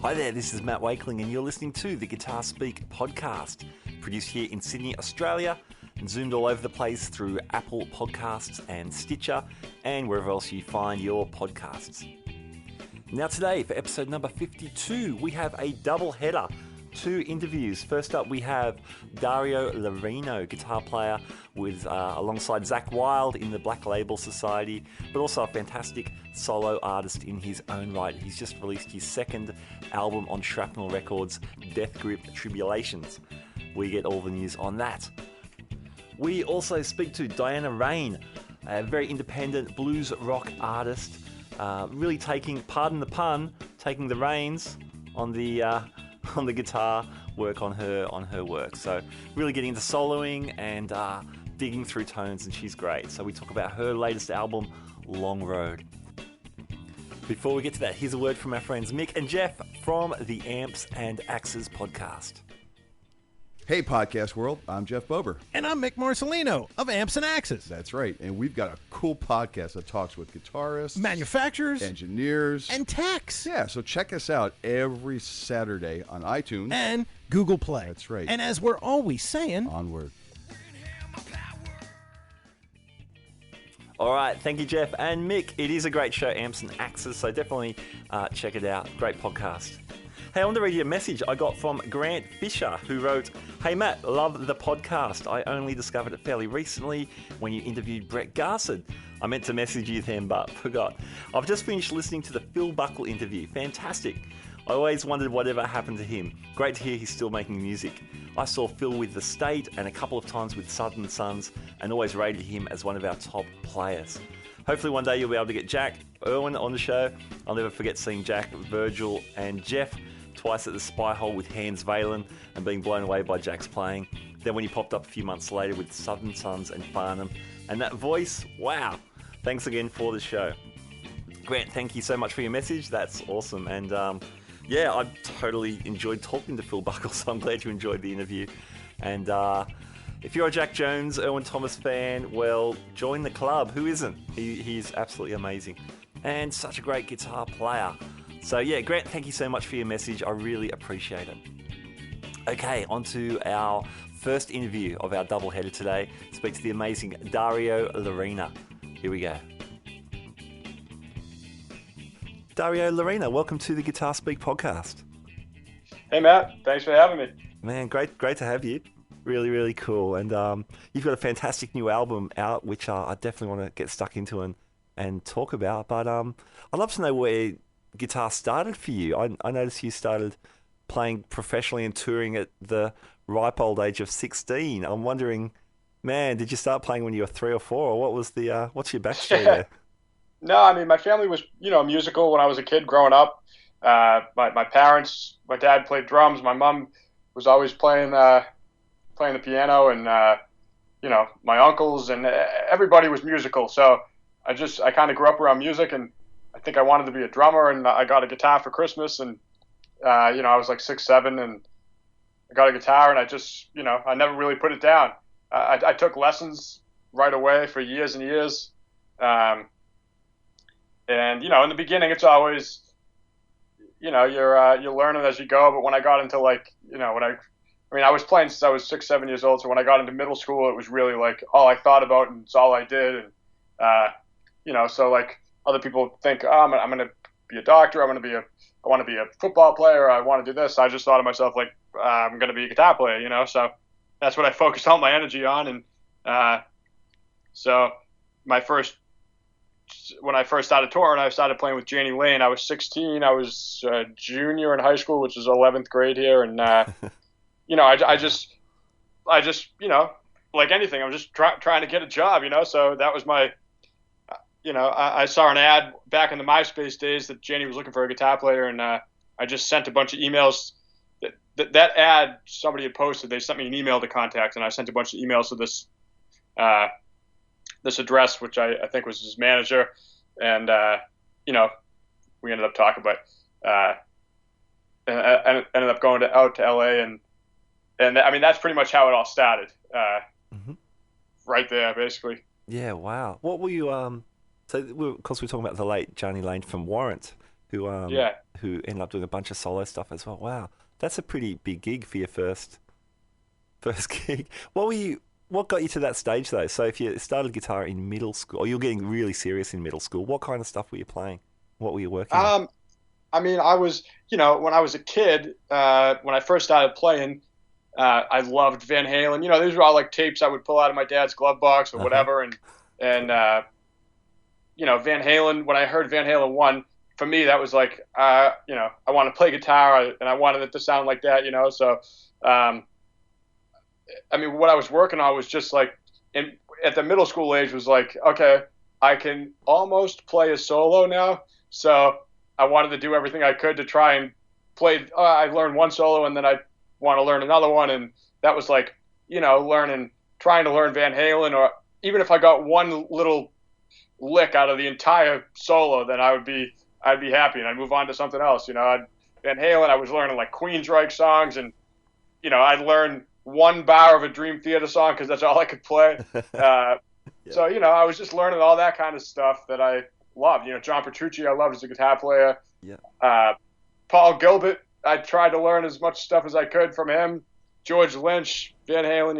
Hi there, this is Matt Wakeling and you're listening to the Guitar Speak podcast, produced here in Sydney, Australia, and zoomed all over the place through Apple Podcasts and Stitcher, and wherever else you find your podcasts. Now today, for episode number 52, we have a double header. 2 interviews. First up, we have Dario Lorina, guitar player with alongside Zakk Wylde in the Black Label Society, but also a fantastic solo artist in his own right. He's just released his second album on Shrapnel Records, Death Grip Tribulations. We get all the news on that. We also speak to Rein, a very independent blues rock artist, really taking, pardon the pun, taking the reins on the guitar work on her work. So really getting into soloing and digging through tones, and she's great. So we talk about her latest album, Long Road. Before we get to that, here's a word from our friends Mick and Jeff from the Amps and Axes podcast. Hey, podcast world, I'm Jeff Bober. And I'm Mick Marcelino of Amps and Axes. That's right, and we've got a cool podcast that talks with guitarists, manufacturers, engineers, and techs. Yeah, so check us out every Saturday on iTunes. And Google Play. That's right. And as we're always saying, onward. All right, thank you, Jeff and Mick. It is a great show, Amps and Axes, so definitely check it out. Great podcast. Hey, I want to read you a message I got from Grant Fisher, who wrote, "Hey Matt, love the podcast. I only discovered it fairly recently when you interviewed Brett Garsed. I meant to message you then, but forgot. I've just finished listening to the Phil Buckle interview. Fantastic. I always wondered whatever happened to him. Great to hear he's still making music. I saw Phil with The State and a couple of times with Southern Sons and always rated him as one of our top players. Hopefully one day you'll be able to get Jack Irwin on the show. I'll never forget seeing Jack, Virgil and Jeff twice at the Spy Hole with Hans Valen and being blown away by Jack's playing. Then when he popped up a few months later with Southern Sons and Farnham. And that voice, wow. Thanks again for the show." Grant, thank you so much for your message. That's awesome. And yeah, I totally enjoyed talking to Phil Buckle, so I'm glad you enjoyed the interview. And if you're a Jack Jones, Erwin Thomas fan, well, join the club. Who isn't? He's absolutely amazing. And such a great guitar player. So yeah, Grant, thank you so much for your message. I really appreciate it. Okay, on to our first interview of our doubleheader today. Speak to the amazing Dario Lorina. Here we go. Dario Lorina, welcome to the Guitar Speak podcast. Hey Matt, thanks for having me. Man, great to have you. Really, really cool. And you've got a fantastic new album out, which I definitely want to get stuck into and talk about. But I'd love to know where guitar started for you. I noticed you started playing professionally and touring at the ripe old age of 16. I'm wondering, man, did you start playing when you were 3 or 4, or what was the what's your backstory there? No, I mean, my family was, musical when I was a kid growing up. My parents, my dad played drums. My mom was always playing the piano, and my uncles and everybody was musical. So I kind of grew up around music, and I think I wanted to be a drummer, and I got a guitar for Christmas, and I was like 6, 7, and I got a guitar, and I just, I never really put it down. I took lessons right away for years and years. And, in the beginning, it's always, you're learning as you go. But when I got into I was playing since I was 6, 7 years old. So when I got into middle school, it was really like all I thought about, and it's all I did. And, so like other people think, oh, I'm going to be a doctor. I want to be a football player. I want to do this. I just thought of myself like, I'm going to be a guitar player, so that's what I focused all my energy on. And so when I first started touring, I started playing with Janie Lane. I was 16. I was a junior in high school, which is 11th grade here. And, I just, like anything, I'm just trying to get a job, So that was my, I saw an ad back in the MySpace days that Janie was looking for a guitar player. And I just sent a bunch of emails. That ad somebody had posted, they sent me an email to contact, and I sent a bunch of emails to this address, which I think was his manager, and we ended up talking, but and I ended up going out to LA, and I mean that's pretty much how it all started, right there, basically. Yeah, wow. What were you So, of course, we're talking about the late Janie Lane from Warrant, Yeah. who ended up doing a bunch of solo stuff as well. Wow, that's a pretty big gig for your first gig. What got you to that stage though? So, if you started guitar in middle school, or you're getting really serious in middle school, what kind of stuff were you playing? What were you working on? I mean, I was, when I was a kid, when I first started playing, I loved Van Halen. These were all like tapes I would pull out of my dad's glove box or whatever, and Van Halen. When I heard Van Halen 1, for me that was like, I want to play guitar and I wanted it to sound like that. So, I mean, what I was working on was just like, at the middle school age was like, okay, I can almost play a solo now. So I wanted to do everything I could to try and play. I learned one solo and then I want to learn another one. And that was like, trying to learn Van Halen, or even if I got one little lick out of the entire solo, then I'd be happy and I'd move on to something else. Van Halen, I was learning like Queensryche songs, and, I'd learn one bar of a Dream Theater song because that's all I could play. Yeah. So, I was just learning all that kind of stuff that I loved. John Petrucci, I loved as a guitar player. Yeah. Paul Gilbert, I tried to learn as much stuff as I could from him. George Lynch, Van Halen,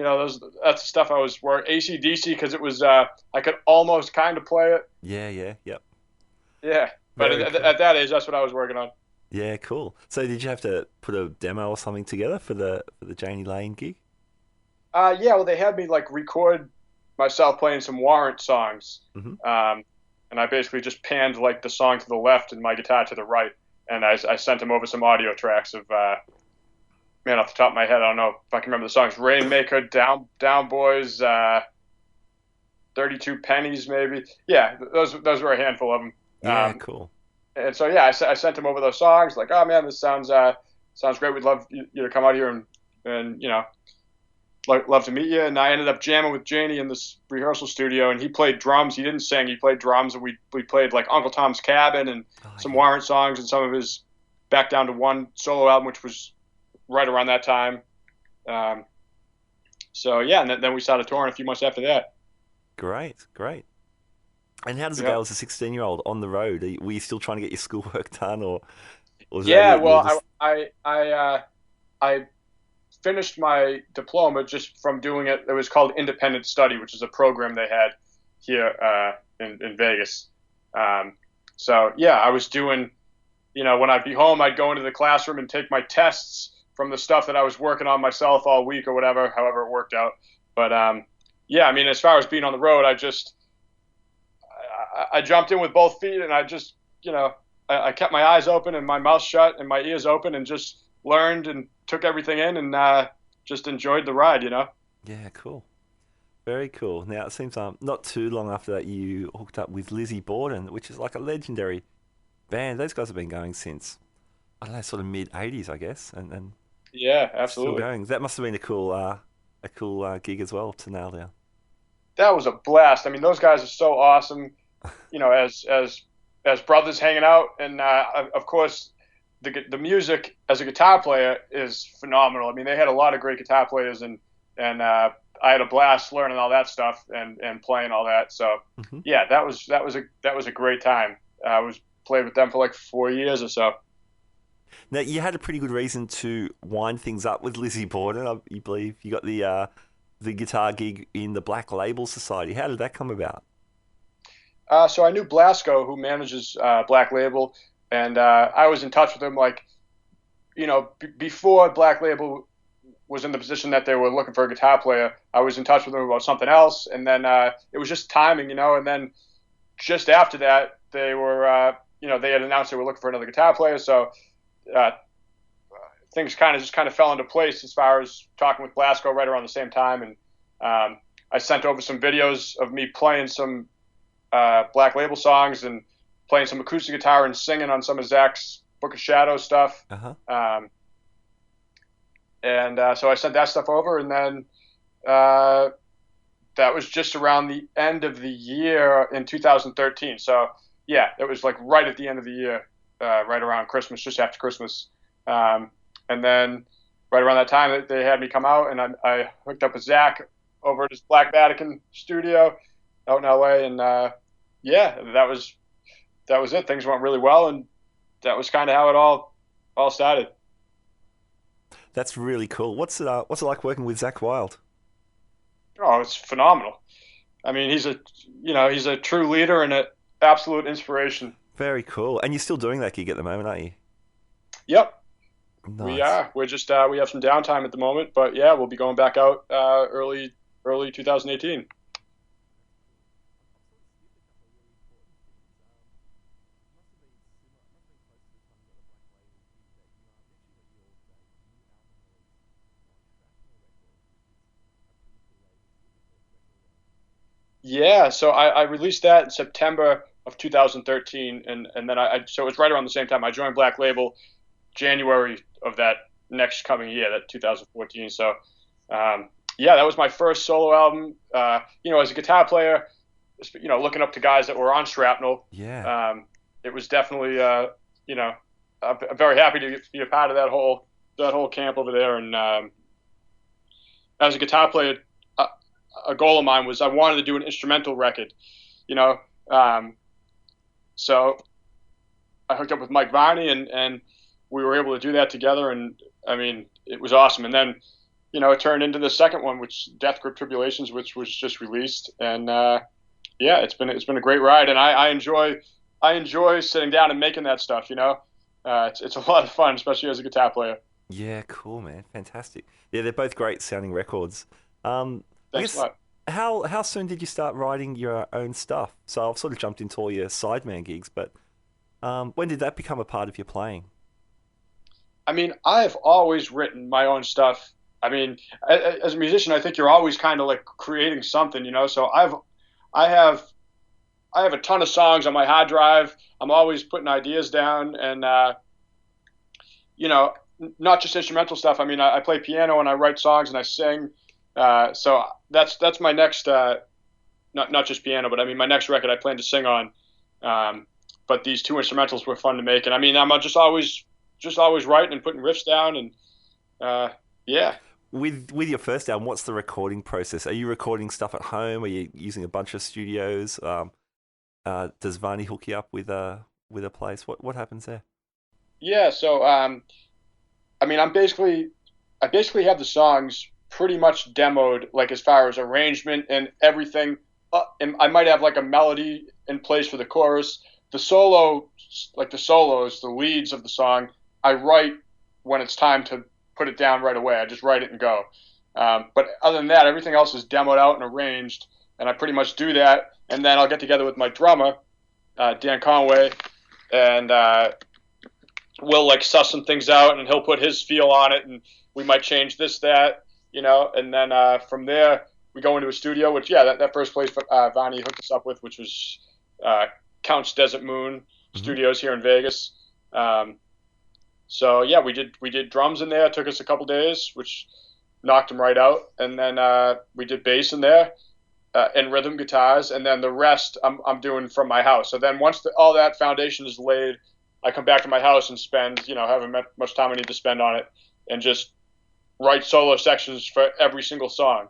that's the stuff I was working. AC/DC, because it was, I could almost kind of play it. Yeah. Yep. Yeah. But at that age, that's what I was working on. Yeah, cool. So did you have to put a demo or something together for the Janie Lane gig? Yeah, well, they had me like record myself playing some Warrant songs, and I basically just panned like the song to the left and my guitar to the right, and I sent them over some audio tracks of, man, off the top of my head, I don't know if I can remember the songs. Rainmaker, Down Boys, 32 Pennies, maybe. Yeah, those were a handful of them. Yeah, cool. And so, yeah, I sent them over those songs, like, oh man, this sounds great. We'd love you to come out here and love to meet you. And I ended up jamming with Janie in this rehearsal studio, and he played drums. He didn't sing, he played drums, and we played like Uncle Tom's Cabin and some Warrant songs and some of his Back Down to One solo album, which was right around that time. So yeah, and then we started touring a few months after that. Great. And how does it go as a 16-year-old on the road? Were you still trying to get your schoolwork done, or was I finished my diploma just from doing it. It was called Independent Study, which is a program they had here in Vegas. So yeah, I was doing, when I'd be home, I'd go into the classroom and take my tests from the stuff that I was working on myself all week or whatever, however it worked out. But yeah, I mean, as far as being on the road, I jumped in with both feet, and I just, I kept my eyes open and my mouth shut and my ears open and just learned and took everything in and just enjoyed the ride, Yeah, cool. Very cool. Now, it seems not too long after that you hooked up with Lizzy Bordin, which is like a legendary band. Those guys have been going since, I don't know, sort of mid-'80s, I guess. And yeah, absolutely. Still going. That must have been a cool gig as well to nail down. That was a blast. I mean, those guys are so awesome, as brothers hanging out. And, of course, the music as a guitar player is phenomenal. I mean, they had a lot of great guitar players, and I had a blast learning all that stuff and playing all that. So yeah, that was a great time. I played with them for like 4 years or so. Now, you had a pretty good reason to wind things up with Lizzy Bordin. You believe you got the guitar gig in the Black Label Society. How did that come about? So I knew Blasco, who manages Black Label, and I was in touch with him, like, before Black Label was in the position that they were looking for a guitar player. I was in touch with them about something else, and then it was just timing, and then just after that, they were, they had announced they were looking for another guitar player, so things kind of fell into place as far as talking with Blasco right around the same time, and I sent over some videos of me playing some Black Label songs and playing some acoustic guitar and singing on some of Zakk's Book of Shadows stuff. So I sent that stuff over, and then that was just around the end of the year in 2013. So yeah, it was like right at the end of the year, right around Christmas, just after Christmas. And then right around that time, they had me come out, and I hooked up with Zakk over at his Black Vatican studio out in LA, and yeah, that was it. Things went really well, and that was kind of how it all started. That's really cool. What's it like working with Zakk Wylde? Oh, it's phenomenal. I mean, he's a true leader and an absolute inspiration. Very cool. And you're still doing that gig at the moment, aren't you? Yep, we Nice. are. We're just we have some downtime at the moment, but yeah, we'll be going back out early 2018. Yeah, so I released that in September of 2013, and then so it was right around the same time I joined Black Label, January of that next coming year, that 2014. So, yeah, that was my first solo album. As a guitar player, looking up to guys that were on Shrapnel, Yeah. it was definitely, I'm very happy to be a part of that whole camp over there. And as a guitar player, a, a goal of mine was I wanted to do an instrumental record, you know. Um, so I hooked up with Mike Varney, and we were able to do that together. And I mean, it was awesome. And then, it turned into the second one, which Death Grip Tribulations, which was just released. And yeah, it's been a great ride, and I enjoy sitting down and making that stuff. It's a lot of fun, especially as a guitar player. Yeah, cool, man. Fantastic. Yeah, they're both great sounding records. I Thanks a guess lot. how soon did you start writing your own stuff? So I've sort of jumped into all your sideman gigs, but when did that become a part of your playing? I mean, I've always written my own stuff. I mean, as a musician, I think you're always kind of like creating something. So I have, I have a ton of songs on my hard drive. I'm always putting ideas down, and you know, not just instrumental stuff. I mean, I play piano and I write songs and I sing. So that's my next, not just piano, but I mean my next record I plan to sing on. Um, but these two instrumentals were fun to make, and I mean I'm just always writing and putting riffs down, and yeah. With your first album, what's the recording process? Are you recording stuff at home? Are you using a bunch of studios? Does Varney hook you up with a place? What happens there? Yeah, so I mean, I basically have the songs pretty much demoed, like as far as arrangement and everything. And I might have like a melody in place for the chorus. The solo, like the solos, the leads of the song, I write when it's time to put it down right away. I just write it and go. But other than that, everything else is demoed out and arranged, and I pretty much do that. And then I'll get together with my drummer, Dan Conway, and we'll like suss some things out, and he'll put his feel on it, and we might change this, that, and then from there we go into a studio, which yeah, that first place Vonnie hooked us up with, which was Count's Desert Moon Hmm. Studios here in Vegas. So yeah, we did drums in there. It took us a couple days, which knocked them right out, and then we did bass in there. And rhythm guitars, and then the rest I'm doing from my house. So then once all that foundation is laid, I come back to my house and spend, however much time I need to spend on it, and just write solo sections for every single song.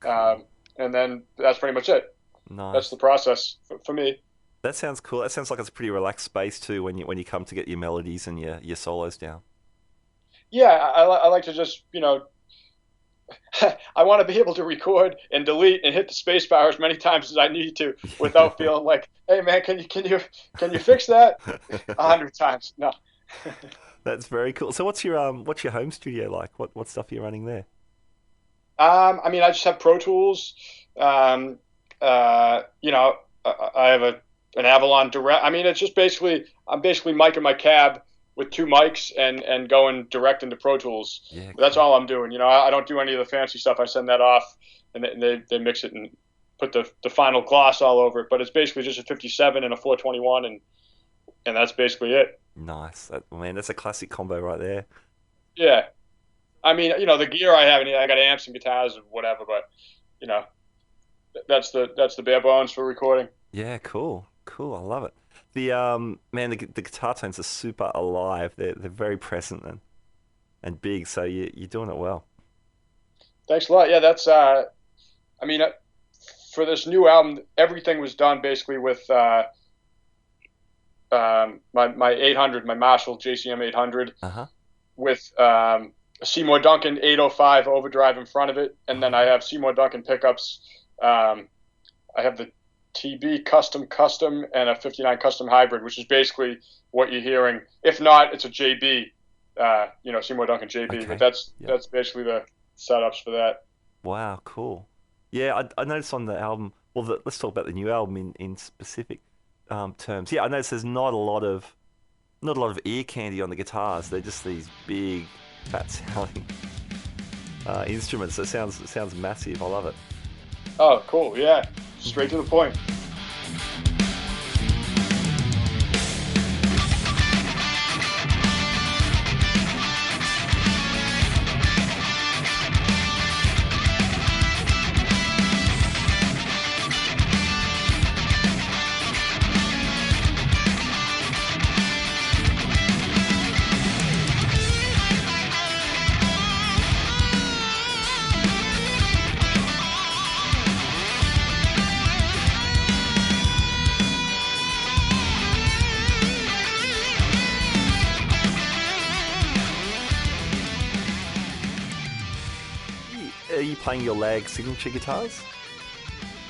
And then that's pretty much it. That's Nice. the process for me. That sounds cool. That sounds like it's a pretty relaxed space too when you come to get your melodies and your solos down. Yeah, I like to just, I want to be able to record and delete and hit the space bar as many times as I need to without feeling like, hey man, can you fix that 100 times? No. That's very cool. So what's your home studio like? What stuff are you running there? I mean, I just have Pro Tools. Um, I have an Avalon Direct. I mean, it's just basically I'm basically micing my cab with two mics and going direct into Pro Tools. Yeah, That's cool. all I'm doing. I don't do any of the fancy stuff. I send that off, and they mix it and put the final gloss all over it. But it's basically just a 57 and a 421, and that's basically it. Nice. Man, that's a classic combo right there. Yeah. I mean, the gear I have, I got amps and guitars and whatever, but you know, that's the bare bones for recording. Yeah, cool. Cool. I love it. The guitar tones are super alive. They're very present and big, so you're doing it well. Thanks a lot. Yeah, that's. I mean, for this new album, everything was done basically with my 800, my Marshall JCM 800, with a Seymour Duncan 805 overdrive in front of it, and then I have Seymour Duncan pickups. I have the TB custom and a 59 custom hybrid, which is basically what you're hearing. If not, it's a JB, Seymour Duncan JB. Okay. But that's basically the setups for that. Wow, cool. Yeah, I noticed on the album. Well, let's talk about the new album in specific terms. Yeah, I noticed there's not a lot of ear candy on the guitars. They're just these big, fat sounding instruments. It sounds massive. I love it. Oh, cool. Yeah, straight to the point. Are you playing your Lag signature guitars?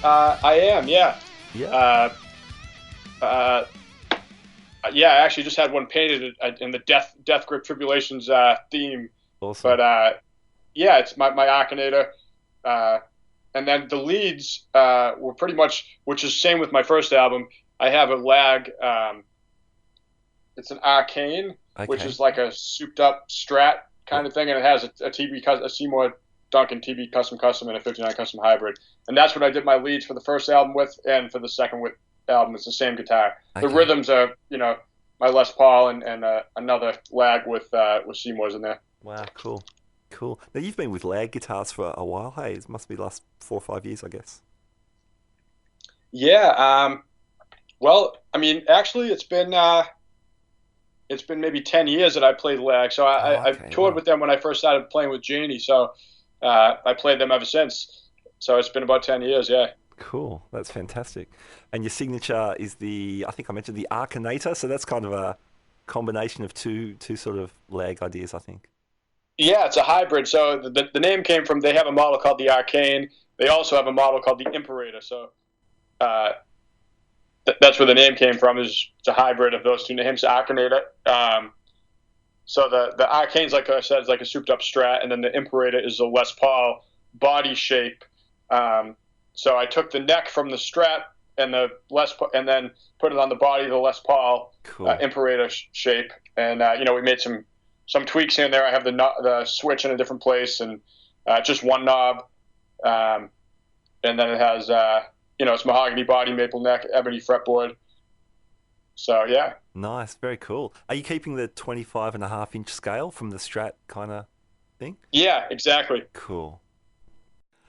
I am, yeah. Yeah. Yeah, I actually just had one painted in the Death Grip Tribulations theme. Awesome. But yeah, it's my Akinator. And then the leads were pretty much, which is same with my first album. I have a Lag. It's an Arcane, which is like a souped up Strat kind of thing, and it has a Seymour Duncan TB custom, and a 59 custom hybrid. And that's what I did my leads for the first album with, and for the second album, it's the same guitar. Okay. The rhythms are, my Les Paul and another Lag with Seymour's in there. Wow, cool. Now you've been with Lag guitars for a while. Hey, it must be the last 4 or 5 years, I guess. Yeah. Well, I mean, actually, it's been maybe 10 years that I played Lag. So I've toured with them when I first started playing with Janie. So I played them ever since. So it's been about 10 years, yeah. Cool. That's fantastic. And your signature is I think I mentioned the Arkinator. So that's kind of a combination of two sort of Lag ideas, I think. Yeah, it's a hybrid. So the name came from, they have a model called the Arcane. They also have a model called the Imperator. So that's where the name came from, is it's a hybrid of those two names, Arkinator. So the Arcane's, like I said, is like a souped up Strat, and then the Imperator is a Les Paul body shape. So I took the neck from the Strat and the Les Paul, and then put it on the body of the Les Paul Imperator shape. And we made some tweaks in there. I have the switch in a different place, and just one knob. And then it has it's mahogany body, maple neck, ebony fretboard. So yeah. Nice, very cool. Are you keeping the 25.5-inch scale from the Strat kind of thing? Yeah, exactly. Cool.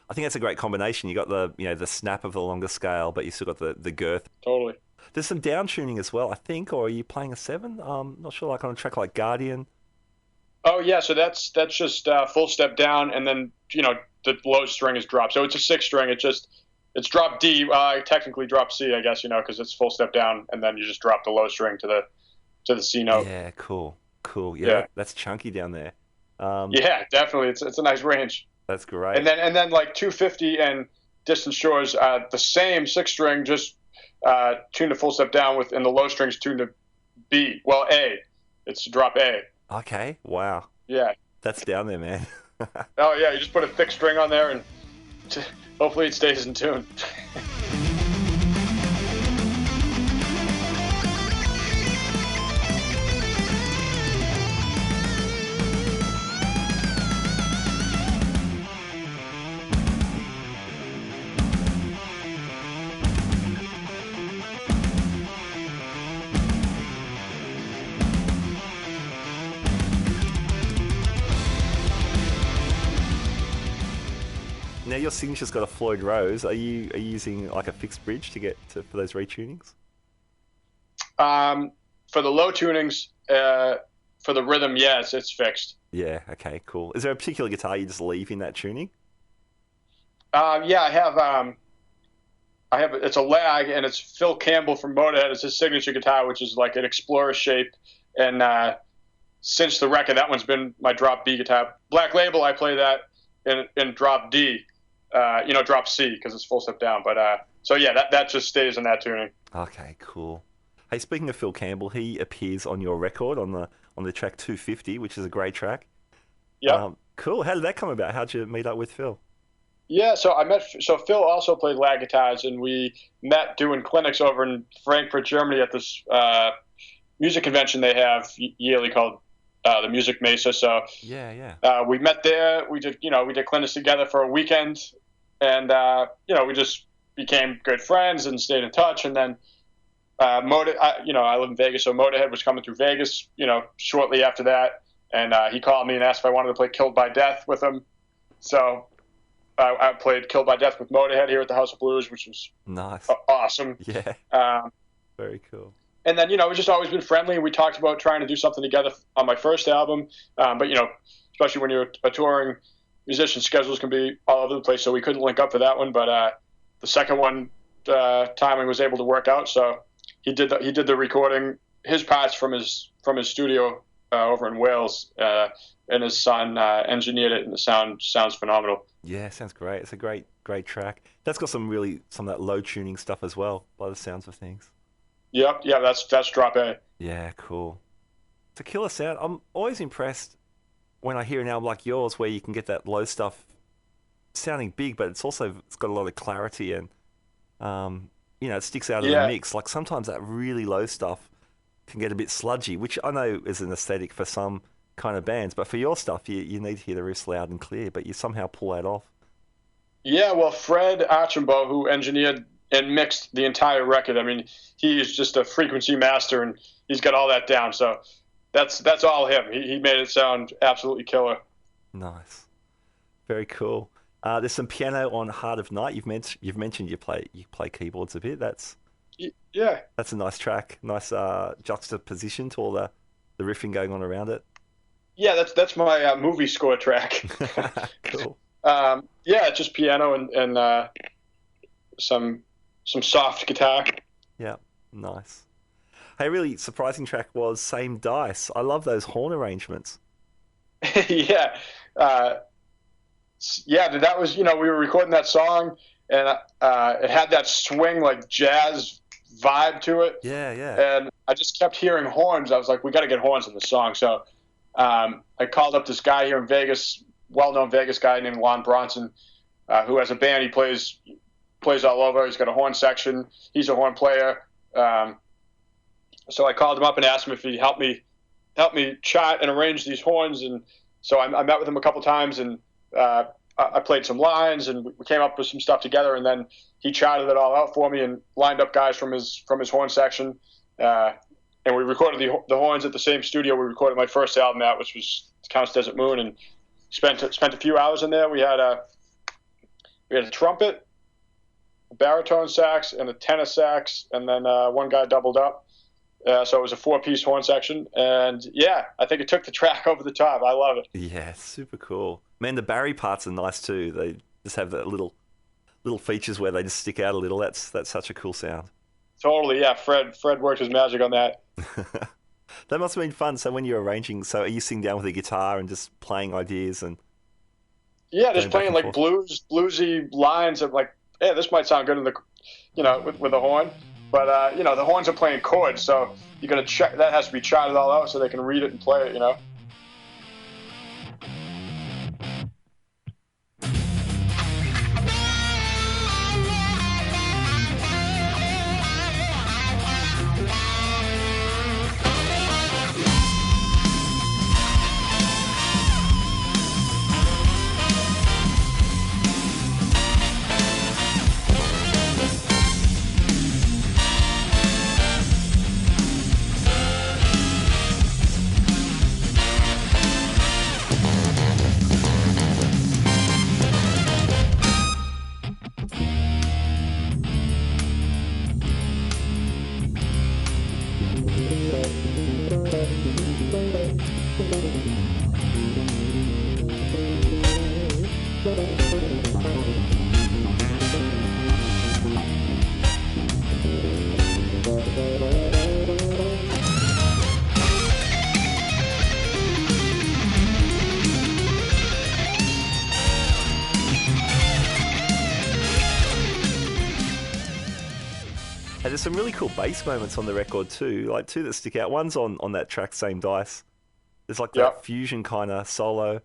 I think that's a great combination. You got the snap of the longer scale, but you still got the girth. Totally. There's some down tuning as well, I think, or are you playing a 7? Not sure, like on a track like Guardian. Oh yeah, so that's just full step down, and then the low string is dropped. So it's a 6 string. It's drop D. Technically drop C, I guess, because it's full step down, and then you just drop the low string to the C note. Yeah, cool. Yeah. That's chunky down there. Yeah, definitely. It's a nice range. That's great. And then like 250 and Distant Shores, the same 6 string, just tuned to full step down with, and the low strings tuned to B. Well, A. It's drop A. Okay. Wow. Yeah. That's down there, man. Oh yeah, you just put a thick string on there, and hopefully it stays in tune. Now your signature's got a Floyd Rose. Are you using like a fixed bridge for those retunings? For the low tunings, for the rhythm, yes, it's fixed. Yeah. Okay. Cool. Is there a particular guitar you just leave in that tuning? Yeah, I have it's a lag, and it's Phil Campbell from Motorhead. It's his signature guitar, which is like an Explorer shape. And since the record, that one's been my drop B guitar. Black Label, I play that in drop D, drop C because it's full step down. But so yeah, that just stays in that tuning. Okay, cool. Hey, speaking of Phil Campbell, he appears on your record on the track 250, which is a great track. Yeah. Cool. How did that come about? How'd you meet up with Phil? Yeah, so Phil also played lag guitars, and we met doing clinics over in Frankfurt, Germany, at this music convention they have yearly called the Music Mesa. So we met there. We did clinics together for a weekend, and we just became good friends and stayed in touch. And then I live in Vegas, so Motorhead was coming through Vegas, shortly after that, and he called me and asked if I wanted to play Killed by Death with him. So I played Killed by Death with Motorhead here at the House of Blues, which was nice, awesome. Yeah, very cool. And then, we've just always been friendly. We talked about trying to do something together on my first album. But, especially when you're a touring musician, schedules can be all over the place. So we couldn't link up for that one. But the second one, timing was able to work out. So he did the recording, his parts from his studio over in Wales, and his son engineered it, and the sounds phenomenal. Yeah, sounds great. It's a great track. That's got some of that low tuning stuff as well, by the sounds of things. Yep, yeah, that's drop A. Yeah, cool. It's a killer sound. I'm always impressed when I hear an album like yours where you can get that low stuff sounding big, but it's got a lot of clarity and it sticks out in the mix. Like sometimes that really low stuff can get a bit sludgy, which I know is an aesthetic for some kind of bands, but for your stuff you need to hear the riffs loud and clear, but you somehow pull that off. Yeah, well, Fred Archambault, who engineered and mixed the entire record, I mean, he is just a frequency master, and he's got all that down. So that's all him. He made it sound absolutely killer. Nice, very cool. There's some piano on Heart of Night. You've mentioned you play keyboards a bit. That's a nice track. Nice juxtaposition to all the riffing going on around it. Yeah, that's my movie score track. Cool. It's just piano and some soft guitar. Yeah, nice. Hey, really surprising track was Same Dice. I love those horn arrangements. Yeah. That was, we were recording that song, and it had that swing, like jazz vibe to it. Yeah. And I just kept hearing horns. I was like, we got to get horns in the song. So I called up this guy here in Vegas, well-known Vegas guy named Lon Bronson, who has a band. He plays all over. He's got a horn section. He's a horn player. So I called him up and asked him if he'd help me chart and arrange these horns. And so I met with him a couple times, and I played some lines, and we came up with some stuff together. And then he charted it all out for me and lined up guys from his horn section. And we recorded the horns at the same studio we recorded my first album at, which was Count's Desert Moon, and spent a few hours in there. We had a trumpet, a baritone sax, and a tenor sax, and then one guy doubled up. So it was a 4-piece horn section, and I think it took the track over the top. I love it. Yeah, super cool. Man, the Barry parts are nice too. They just have that little features where they just stick out a little. That's such a cool sound. Totally, yeah. Fred worked his magic on that. That must have been fun. So when you're arranging, so are you sitting down with a guitar and just playing ideas and? Yeah, just playing like bluesy lines of like, hey, this might sound good in the, with the horn, but the horns are playing chords, so you got to check that has to be charted all out so they can read it and play it, And there's some really cool bass moments on the record too, like two that stick out. One's on that track, Same Dice. There's like that fusion kind of solo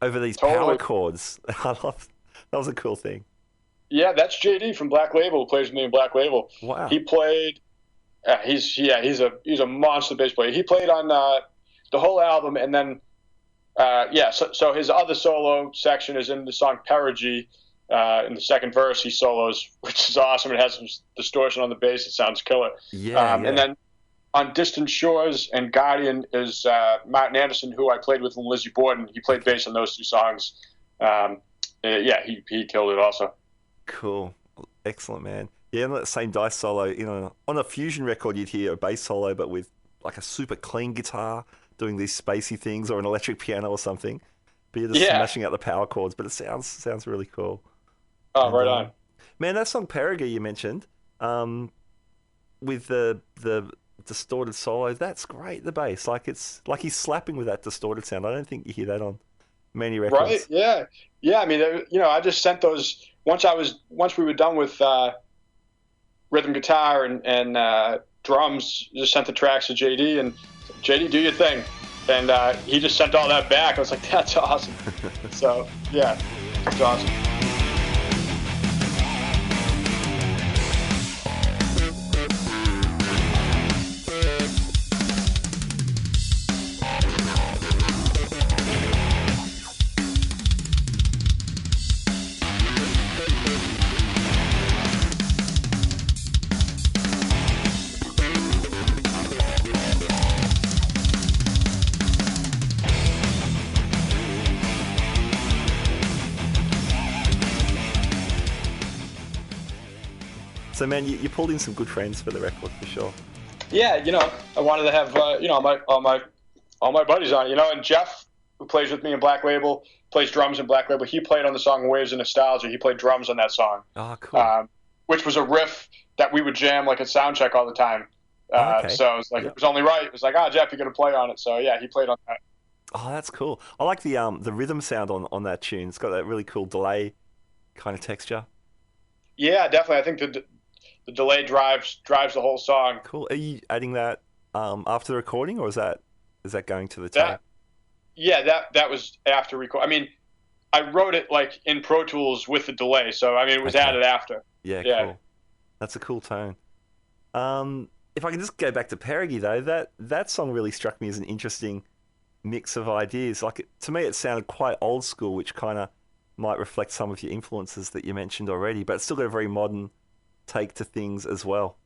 over these power chords. I love that. Was a cool thing. Yeah, that's JD from Black Label, who plays with me in Black Label. Wow. He played. He's a monster bass player. He played on the whole album, and then so his other solo section is in the song Perigee. In the second verse, he solos, which is awesome. It has some distortion on the bass. It sounds killer. Yeah. And then on Distant Shores and Guardian is Martin Anderson, who I played with, and Lizzy Bordin. He played bass on those two songs. He killed it also. Cool. Excellent, man. Yeah, and that Same Dice solo, on a fusion record, you'd hear a bass solo, but with like a super clean guitar doing these spacey things, or an electric piano or something. But you're just smashing out the power chords, but it sounds really cool. Oh, right on. Man, that song Perigee you mentioned, with the distorted solo, that's great, the bass. Like it's like he's slapping with that distorted sound. I don't think you hear that on many records. Right, yeah. Yeah, I mean, I just sent those, once we were done with rhythm guitar and drums, just sent the tracks to JD, and JD, do your thing. And he just sent all that back. I was like, that's awesome. So, yeah, it's awesome. So, man, you pulled in some good friends for the record for sure. Yeah, I wanted to have all my buddies on it, and Jeff, who plays with me in Black Label, plays drums in Black Label. He played on the song Waves of Nostalgia. He played drums on that song. Oh, cool. Which was a riff that we would jam like at soundcheck all the time. Okay. So it was like, It was only right. It was like, Jeff, you're going to play on it. So yeah, he played on that. Oh, that's cool. I like the rhythm sound on that tune. It's got that really cool delay kind of texture. Yeah, definitely. I think the delay drives the whole song. Cool. Are you adding that after the recording, or is that going to the tape? That was after record. I mean, I wrote it like in Pro Tools with the delay, so I mean it was added after. Yeah, cool. That's a cool tone. If I can just go back to Perigee though, that song really struck me as an interesting mix of ideas. Like to me, it sounded quite old school, which kind of might reflect some of your influences that you mentioned already, but it's still got a very modern take to things as well.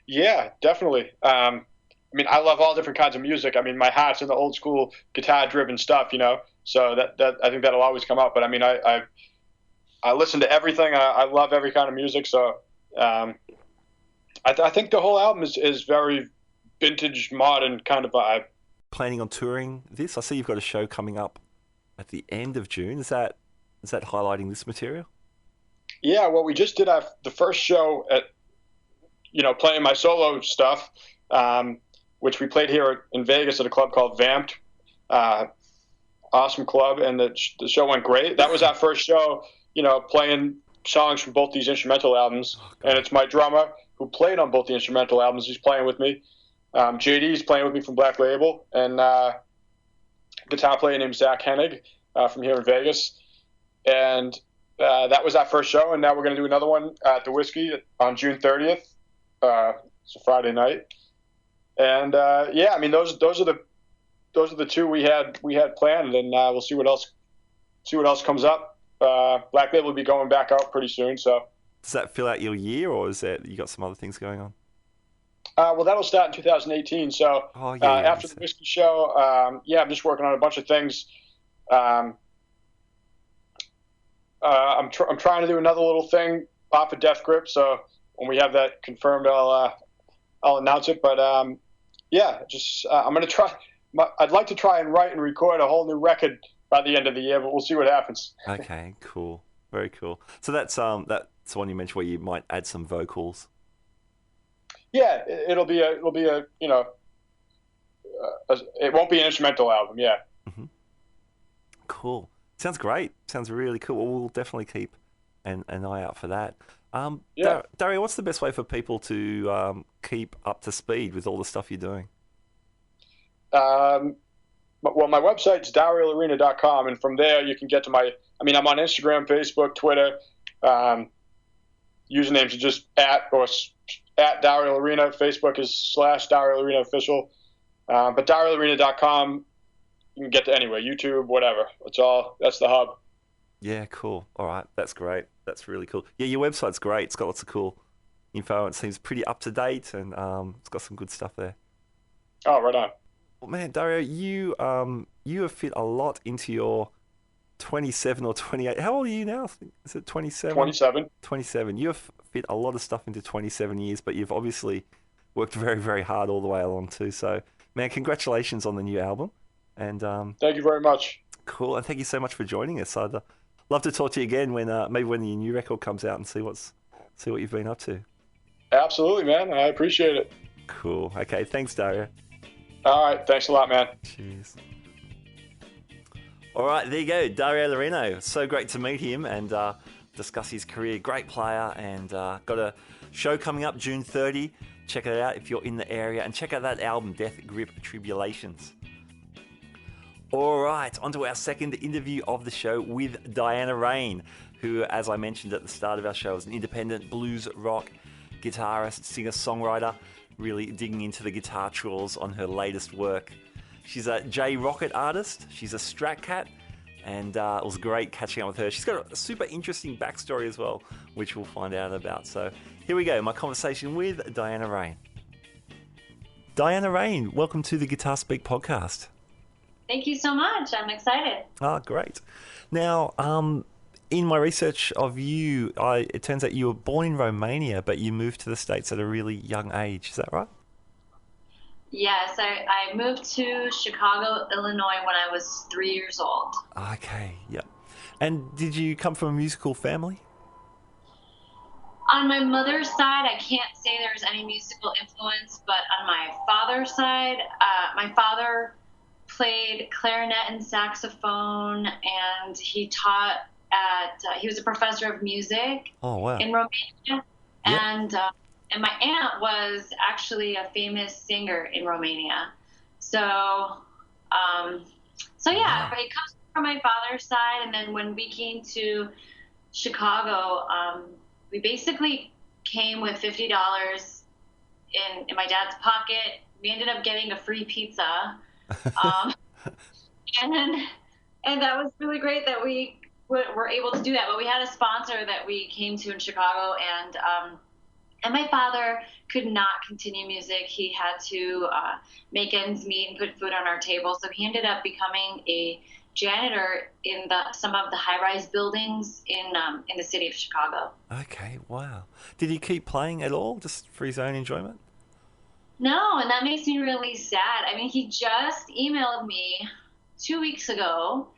Yeah, definitely. I mean, I love all different kinds of music. I mean, my heart's in the old school guitar-driven stuff, So that I think that'll always come up. But I mean, I listen to everything. I love every kind of music. So I think the whole album is very vintage, modern kind of vibe. Planning on touring this? I see you've got a show coming up at the end of June. Is that highlighting this material? Yeah, well, we just did the first show at, playing my solo stuff, which we played here in Vegas at a club called Vamped. Awesome club, and the show went great. That was our first show, playing songs from both these instrumental albums. And it's my drummer who played on both the instrumental albums. He's playing with me. JD's playing with me from Black Label, and guitar player named Zakk from here in Vegas. And that was our first show, and now we're going to do another one at the Whiskey on June 30th. It's a Friday night, and I mean those are the two we had planned, and we'll see what else comes up. Black Label will be going back out pretty soon. So does that fill out your year, or is that you got some other things going on? Well, that'll start in 2018. So after the Whiskey show, I'm just working on a bunch of things. I'm trying to do another little thing off of Death Grip, so when we have that confirmed, I'll announce it. But I'm gonna try. I'd like to try and write and record a whole new record by the end of the year, but we'll see what happens. Okay, cool, very cool. So that's the one you mentioned where you might add some vocals. Yeah, it'll be a it won't be an instrumental album. Yeah. Hmm. Cool. Sounds great. Sounds really cool. Well, we'll definitely keep an eye out for that. Yeah. Dario, what's the best way for people to keep up to speed with all the stuff you're doing? Well, my website's DarioLorina.com, and from there you can get to I'm on Instagram, Facebook, Twitter. Usernames are just at Dario Lorina. Facebook is /Dario Lorina official. But DarioLorina.com, you can get to anywhere, YouTube, whatever. That's the hub. Yeah, cool. All right, that's great. That's really cool. Yeah, your website's great. It's got lots of cool info. It seems pretty up to date, and it's got some good stuff there. Oh, right on. Well, man, Dario, you have fit a lot into your 27 or 28. How old are you now? Is it 27? 27. 27. You have fit a lot of stuff into 27 years, but you've obviously worked very, very hard all the way along too. So, man, congratulations on the new album. And thank you very much. Cool, and thank you so much for joining us. I'd love to talk to you again when maybe when your new record comes out and see what you've been up to. Absolutely, man. I appreciate it. Cool. Okay, thanks, Dario. All right, thanks a lot, man. Cheers. All right, there you go, Dario Lorina. So great to meet him and discuss his career. Great player, and got a show coming up June 30. Check it out if you're in the area, and check out that album, Death Grip Tribulations. All right, on to our second interview of the show with Diana Rein, who, as I mentioned at the start of our show, is an independent blues rock guitarist, singer-songwriter, really digging into the guitar tools on her latest work. She's a J-Rocket artist, she's a strat cat, and it was great catching up with her. She's got a super interesting backstory as well, which we'll find out about. So here we go, my conversation with Diana Rein. Diana Rein, welcome to the Guitar Speak podcast. Thank you so much. I'm excited. Ah, great. Now, in my research of you, it turns out you were born in Romania, but you moved to the States at a really young age. Is that right? Yes, I moved to Chicago, Illinois when I was 3 years old. Okay, yep. And did you come from a musical family? On my mother's side, I can't say there's any musical influence, but on my father's side, my father played clarinet and saxophone, and he taught he was a professor of music in Romania. Yep. And my aunt was actually a famous singer in Romania. So yeah, it comes from my father's side. And then when we came to Chicago, we basically came with $50 in my dad's pocket. We ended up getting a free pizza. And that was really great that we were able to do that. But we had a sponsor that we came to in Chicago, and my father could not continue music. He had to make ends meet and put food on our table. So he ended up becoming a janitor in some of the high-rise buildings in the city of Chicago. Okay, wow. Did he keep playing at all, just for his own enjoyment? No, and that makes me really sad. I mean, he just emailed me 2 weeks ago,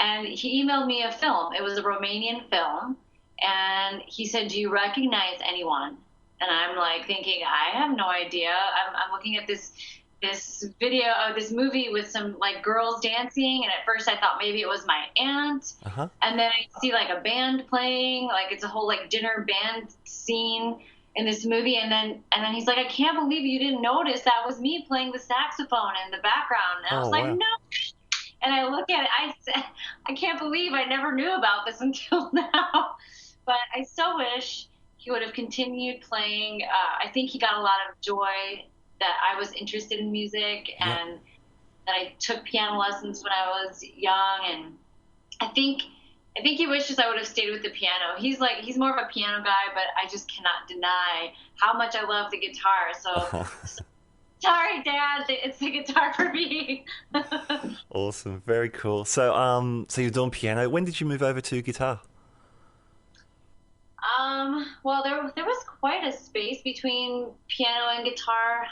and he emailed me a film. It was a Romanian film, and he said, "Do you recognize anyone?" And I'm like thinking, I have no idea. I'm looking at this video of this movie with some like girls dancing, and at first I thought maybe it was my aunt. And then I see like a band playing, like it's a whole like dinner band scene in this movie, and then he's like, "I can't believe you didn't notice that was me playing the saxophone in the background." And I was like, "No." And I look at it, I said, "I can't believe I never knew about this until now." But I still wish he would have continued playing. I think he got a lot of joy that I was interested in music, and that I took piano lessons when I was young. And I think he wishes I would have stayed with the piano. He's more of a piano guy, but I just cannot deny how much I love the guitar. So sorry, Dad, it's the guitar for me. Awesome, very cool. So you're doing piano. When did you move over to guitar? Well, there was quite a space between piano and guitar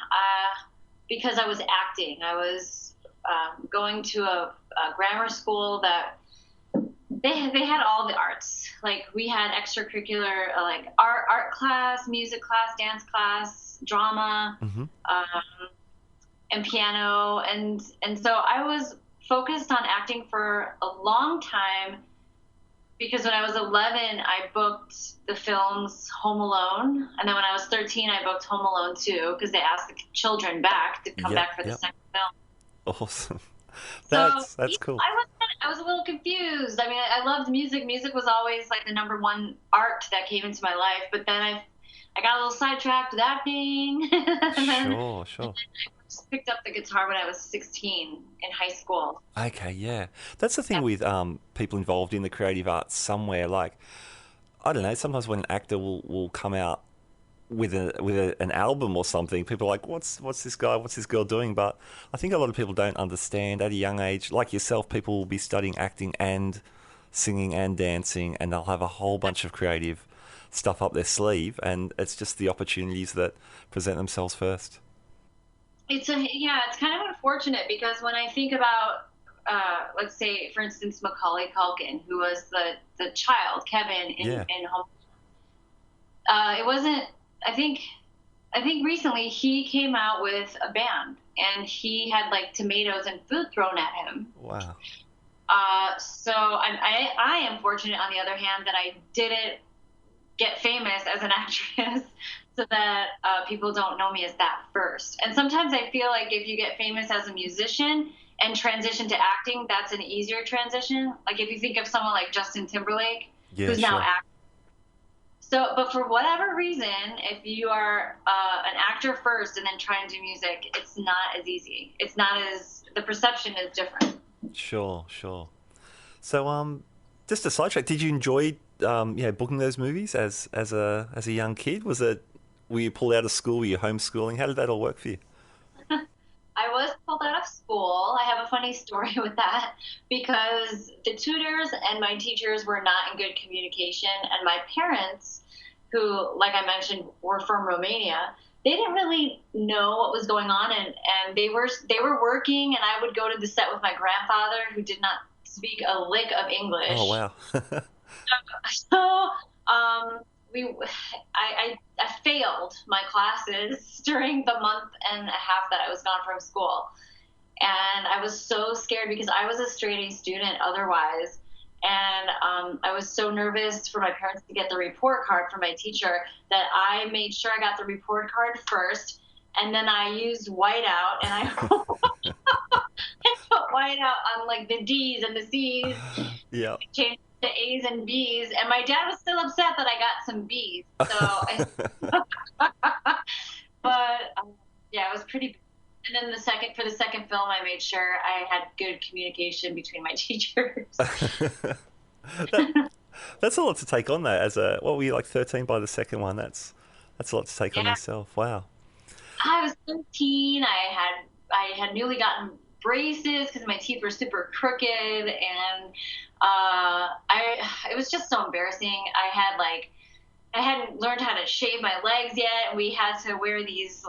because I was acting. I was going to a grammar school that they had all the arts. Like we had extracurricular like art class, music class, dance class, drama, and piano, and so I was focused on acting for a long time, because when I was 11, I booked the films Home Alone, and then when I was 13, I booked Home Alone 2, because they asked the children back to come back for the second film. Awesome. So That's cool. I was a little confused. I mean, I loved music. Music was always like the number one art that came into my life. But then I got a little sidetracked with acting. Sure. I just picked up the guitar when I was 16 in high school. Okay, yeah. That's the thing with people involved in the creative arts somewhere. Like, I don't know, sometimes when an actor will come out with an album or something, people are like, what's this guy, what's this girl doing? But I think a lot of people don't understand at a young age. Like yourself, people will be studying acting and singing and dancing, and they'll have a whole bunch of creative stuff up their sleeve, and it's just the opportunities that present themselves first. It's kind of unfortunate, because when I think about let's say, for instance, Macaulay Culkin, who was the child Kevin in Home, it wasn't. I think recently he came out with a band, and he had like tomatoes and food thrown at him. Wow. So I am fortunate, on the other hand, that I didn't get famous as an actress, so that people don't know me as that first. And sometimes I feel like if you get famous as a musician and transition to acting, that's an easier transition. Like if you think of someone like Justin Timberlake, who's now acting. So, but for whatever reason, if you are an actor first and then try and do music, it's not as easy. It's not as, the perception is different. Sure. So, just a sidetrack. Did you enjoy, booking those movies as a young kid? Were you pulled out of school? Were you homeschooling? How did that all work for you? I was pulled out of school. I have a funny story with that, because the tutors and my teachers were not in good communication, and my parents, who, like I mentioned, were from Romania, they didn't really know what was going on, and they were working, and I would go to the set with my grandfather, who did not speak a lick of English. Oh, wow. So I failed my classes during the month and a half that I was gone from school. And I was so scared, because I was a straight A student otherwise. And I was so nervous for my parents to get the report card from my teacher that I made sure I got the report card first. And then I used whiteout, and I put whiteout on like the D's and the C's. Yeah. Changed to A's and B's, and my dad was still upset that I got some B's. So, it was pretty. And then for the second film, I made sure I had good communication between my teachers. That's a lot to take on, though. What were you, like 13 by the second one? That's a lot to take on yourself. Wow. I was 13. I had newly gotten braces because my teeth were super crooked, and it was just so embarrassing. I hadn't learned how to shave my legs yet, and we had to wear these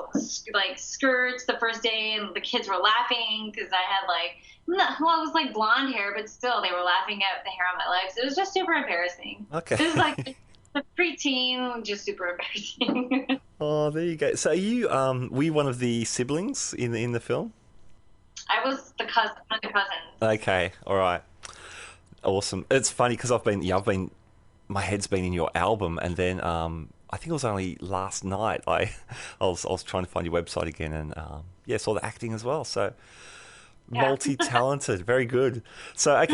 like skirts the first day, and the kids were laughing because I had it was like blonde hair, but still they were laughing at the hair on my legs. It was just super embarrassing. Okay. It was like the preteen, just super embarrassing. Oh, there you go. So are you were you one of the siblings in the film? I was one of the cousins. Okay, all right, awesome. It's funny because my head's been in your album, and then I think it was only last night I was trying to find your website again, and saw the acting as well. So multi-talented, very good. So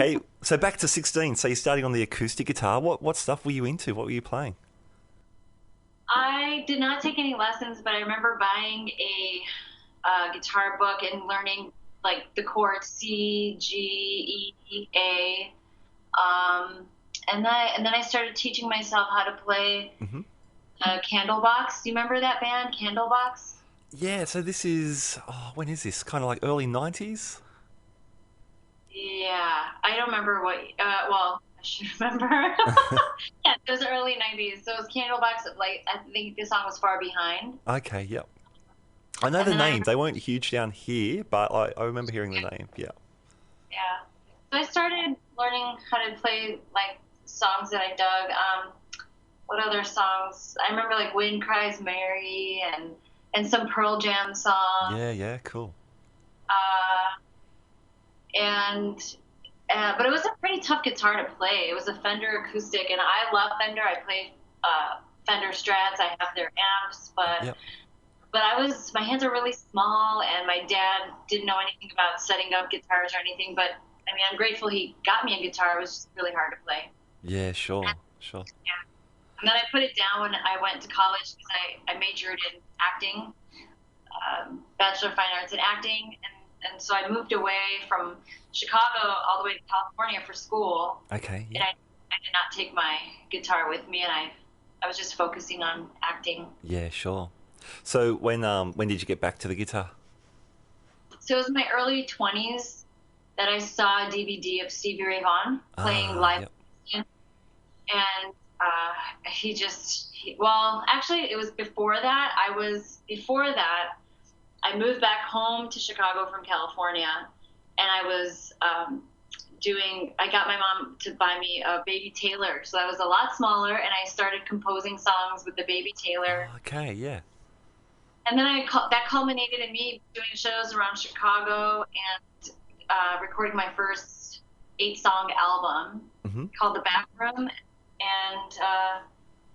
so back to 16. So you're starting on the acoustic guitar. What stuff were you into? What were you playing? I did not take any lessons, but I remember buying a guitar book and learning like the chords C, G, E, A. And then I started teaching myself how to play Candlebox. Do you remember that band, Candlebox? Yeah, so this is, when is this? Kind of like early 90s? Yeah, I don't remember what, I should remember. Yeah, it was early 90s. So it was Candlebox, I think this song was Far Behind. Okay, yep. I know the names. They weren't huge down here, but I remember hearing the name, yeah. Yeah. So I started learning how to play, songs that I dug. What other songs? I remember, Wind Cries Mary and and some Pearl Jam songs. Yeah, cool. But it was a pretty tough guitar to play. It was a Fender acoustic, and I love Fender. I play Fender Strats. I have their amps, but my hands are really small, and my dad didn't know anything about setting up guitars or anything. But I mean, I'm grateful he got me a guitar. It was just really hard to play. Yeah, sure. Yeah. And then I put it down when I went to college because I majored in acting, Bachelor of Fine Arts in acting, and so I moved away from Chicago all the way to California for school. Okay. Yeah. And I did not take my guitar with me, and I was just focusing on acting. Yeah, sure. So when did you get back to the guitar? So it was in my early 20s that I saw a DVD of Stevie Ray Vaughan playing live. Yep. And well, actually, it was before that. I moved back home to Chicago from California, and I was I got my mom to buy me a Baby Taylor. So that was a lot smaller, and I started composing songs with the Baby Taylor. Oh, okay, yeah. And then that culminated in me doing shows around Chicago and recording my first 8-song album called The Back Room.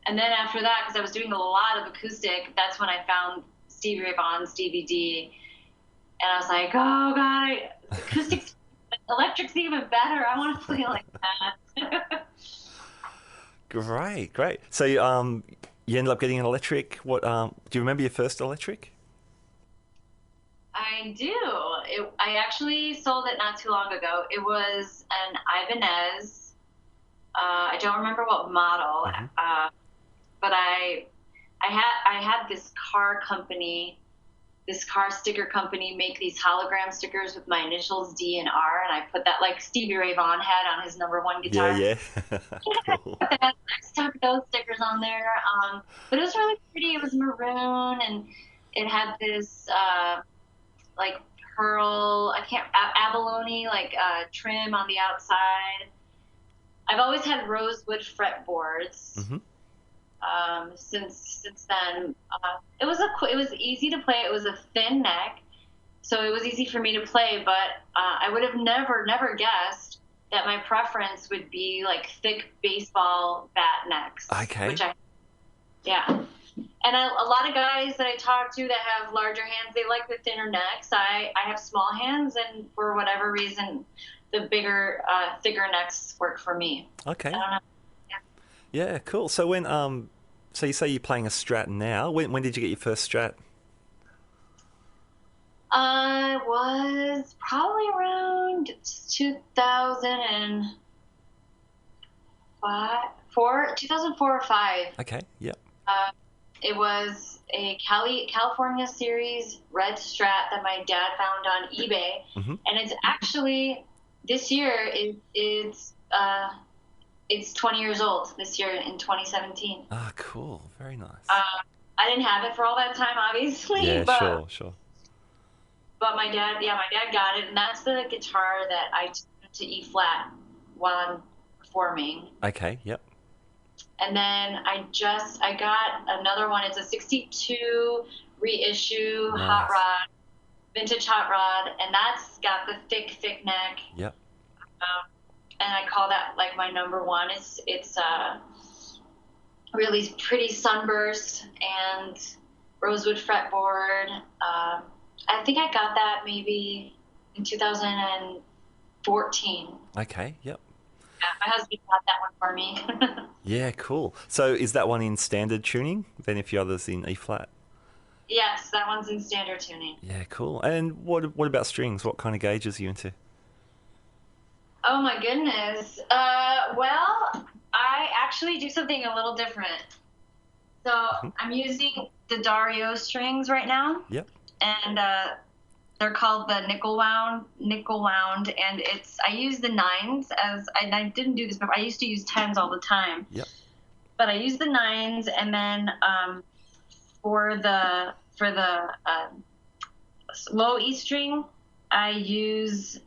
And then after that, because I was doing a lot of acoustic, that's when I found Stevie Ray Vaughan's DVD. And I was like, oh, God, electric's even better. I want to play like that. Great. So you ended up getting an electric. What? Do you remember your first electric? I do. I actually sold it not too long ago. It was an Ibanez. I don't remember what model, but I had this car sticker company make these hologram stickers with my initials D and R, and I put that like Stevie Ray Vaughan had on his #1 guitar. Yeah. Cool. I stuck those stickers on there, but it was really pretty. It was maroon, and it had this like pearl, abalone trim on the outside. I've always had rosewood fretboards. Since then, it was easy to play. It was a thin neck, so it was easy for me to play. But I would have never guessed that my preference would be like thick baseball bat necks. Okay. And a lot of guys that I talk to that have larger hands, they like the thinner necks. I have small hands, and for whatever reason, the bigger, thicker necks work for me. Okay. I don't know. Yeah, cool. So when so you say you're playing a Strat now. When did you get your first Strat? I was probably around 2004 or 5. Okay. Yep. It was a California series red Strat that my dad found on eBay, and it's actually this year it's 20 years old this year in 2017. Ah, cool. Very nice. I didn't have it for all that time, obviously. Yeah, but, sure. But my dad got it, and that's the guitar that I tuned to E flat while I'm performing. Okay. Yep. And then I got another one. It's a 62 reissue hot rod, vintage hot rod, and that's got the thick neck. Yep. And I call that like my #1. It's really pretty sunburst and rosewood fretboard. I think I got that maybe in 2014. Okay. Yep. Yeah, my husband got that one for me. Yeah, cool. So is that one in standard tuning? Then a few others in E flat? Yes, that one's in standard tuning. Yeah, cool. And what about strings? What kind of gauges are you into? Oh my goodness. Well, I actually do something a little different. So I'm using the Dario strings right now. Yep. And they're called the nickel wound, and I use the 9s and I didn't do this before. I used to use 10s all the time. Yep. But I use the 9s, and then for the low E string, I use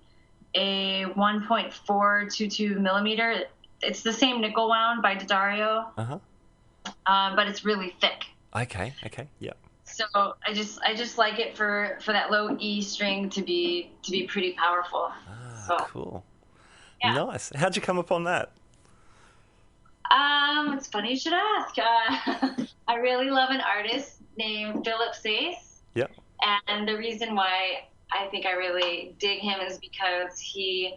a 1.422 millimeter. It's the same nickel wound by Dario, but it's really thick. Okay, yeah. So I just like it for that low E string to be pretty powerful. So Cool. yeah. Nice. How'd you come upon that? It's funny you should ask. I really love an artist named Philip Sace, Yep. and the reason why I think I really dig him is because he's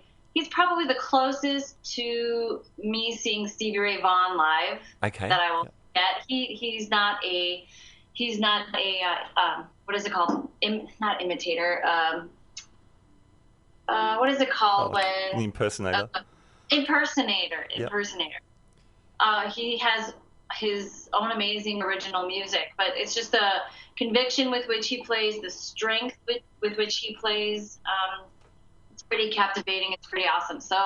probably the closest to me seeing Stevie Ray Vaughan live Okay. that I will get. He's not a what is it called? Not imitator. What is it called An when impersonator. impersonator? Yep. Impersonator. He has his own amazing original music, but it's just the conviction with which he plays, the strength with which he plays. It's pretty captivating. It's pretty awesome. So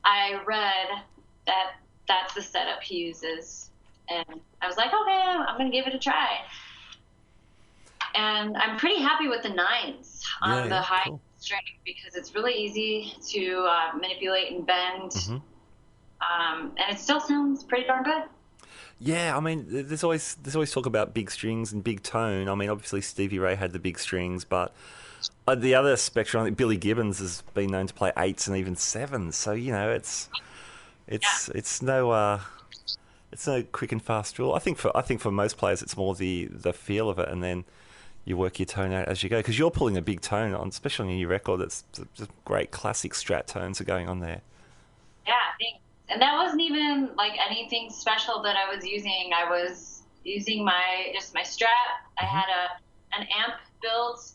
I read that that's the setup he uses, and I was like, okay, I'm going to give it a try. And I'm pretty happy with the nines on the high string because it's really easy to manipulate and bend. Mm-hmm. And it still sounds pretty darn good. Yeah, I mean, there's always talk about big strings and big tone. I mean, obviously Stevie Ray had the big strings, but the other spectrum, I think Billy Gibbons has been known to play 8s and even 7s. So it's no quick and fast rule. I think for most players, it's more the feel of it, and then you work your tone out as you go. Because you're pulling a big tone on, especially on your new record. It's just great classic strat tones are going on there. Yeah, thanks. And that wasn't even like anything special that I was using. I was using my Strat. I had an amp built.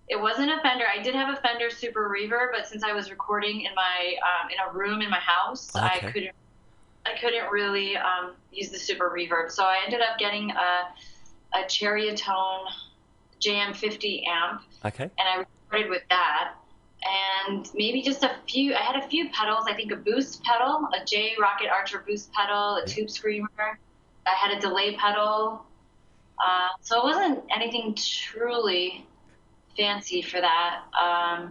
It wasn't a Fender. I did have a Fender Super Reverb, but since I was recording in my in a room in my house, Okay. I couldn't really use the Super Reverb. So I ended up getting a Cherrytone JM50 amp. Okay. And I recorded with that. And maybe just I had a few pedals. I think a boost pedal, a J Rocket Archer boost pedal, a tube screamer. I had a delay pedal. So it wasn't anything truly fancy for that. I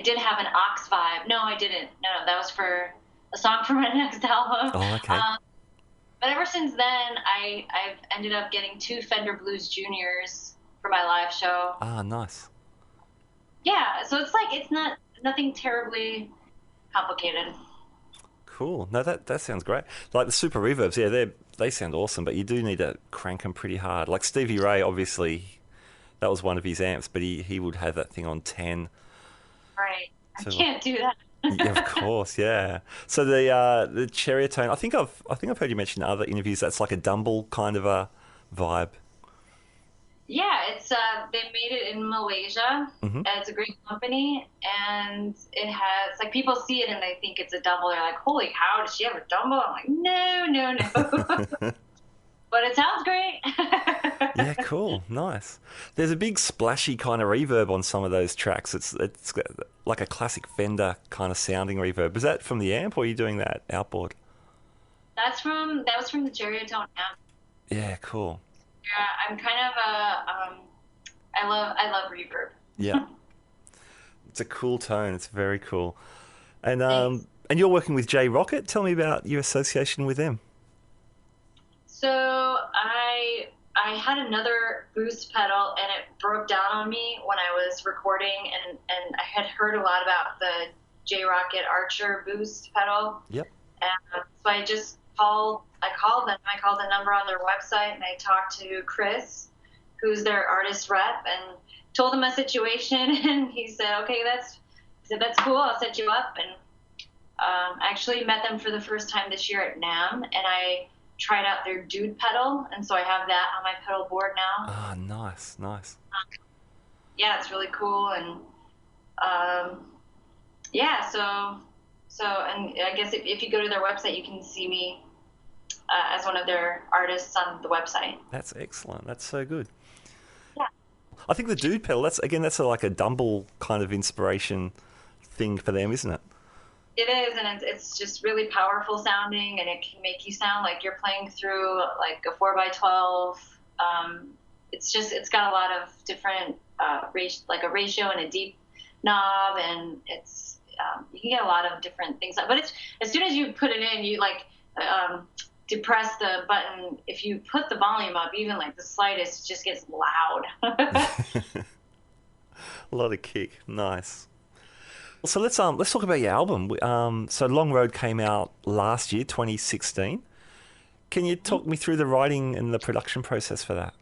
did have an aux vibe. No, I didn't. No, that was for a song from my next album. Oh, okay. But ever since then, I've ended up getting 2 Fender Blues Juniors for my live show. Ah, nice. Yeah, so it's like it's nothing terribly complicated. Cool. No, that sounds great. Like the super reverbs, yeah, they sound awesome, but you do need to crank them pretty hard. Like Stevie Ray, obviously, that was one of his amps, but he would have that thing on 10. Right. So, I can't do that. Yeah, of course, yeah. So the Cherrytone, I think I've heard you mention in other interviews that's like a Dumble kind of a vibe. Yeah, it's they made it in Malaysia. Mm-hmm. It's a great company, and it has like people see it and they think it's a Dumble. They're like, "Holy cow, does she have a Dumble?" I'm like, "No." But it sounds great. Yeah, cool, nice. There's a big splashy kind of reverb on some of those tracks. It's like a classic Fender kind of sounding reverb. Is that from the amp, or are you doing that outboard? That was from the Cherrytone amp. Yeah, cool. Yeah, I'm kind of I love reverb. Yeah. It's a cool tone. It's very cool. And you're working with J Rocket. Tell me about your association with them. So I had another boost pedal and it broke down on me when I was recording, and I had heard a lot about the J Rocket Archer boost pedal. Yep. And so I just called them. I called the number on their website and I talked to Chris, who's their artist rep, and told him my situation. And he said, "Okay, that's cool. I'll set you up." And I actually met them for the first time this year at NAMM, and I tried out their Dude pedal, and so I have that on my pedal board now. Ah, nice. Yeah, it's really cool, and yeah, so and I guess if you go to their website, you can see me as one of their artists on the website. That's excellent. That's so good. Yeah. I think the Dude pedal, that's like a Dumble kind of inspiration thing for them, isn't it? It is, and it's just really powerful sounding, and it can make you sound like you're playing through like a 4x12. It's got a lot of different like a ratio and a deep knob, and it's you can get a lot of different things. But it's as soon as you put it in, you like depress the button, if you put the volume up, even like the slightest, it just gets loud. A lot of kick. Nice. So let's talk about your album. So Long Road came out last year, 2016. Can you talk me through the writing and the production process for that?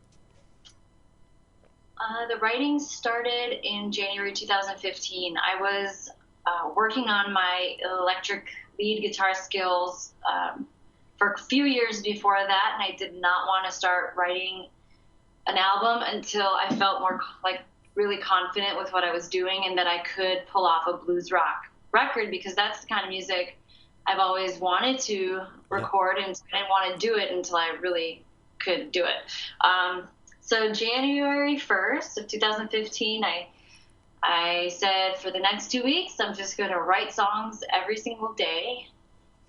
The writing started in January 2015. I was working on my electric lead guitar skills for a few years before that, and I did not want to start writing an album until I felt more really confident with what I was doing and that I could pull off a blues rock record, because that's the kind of music I've always wanted to record, and I didn't want to do it until I really could do it. So January 1st of 2015, I said for the next 2 weeks, I'm just going to write songs every single day,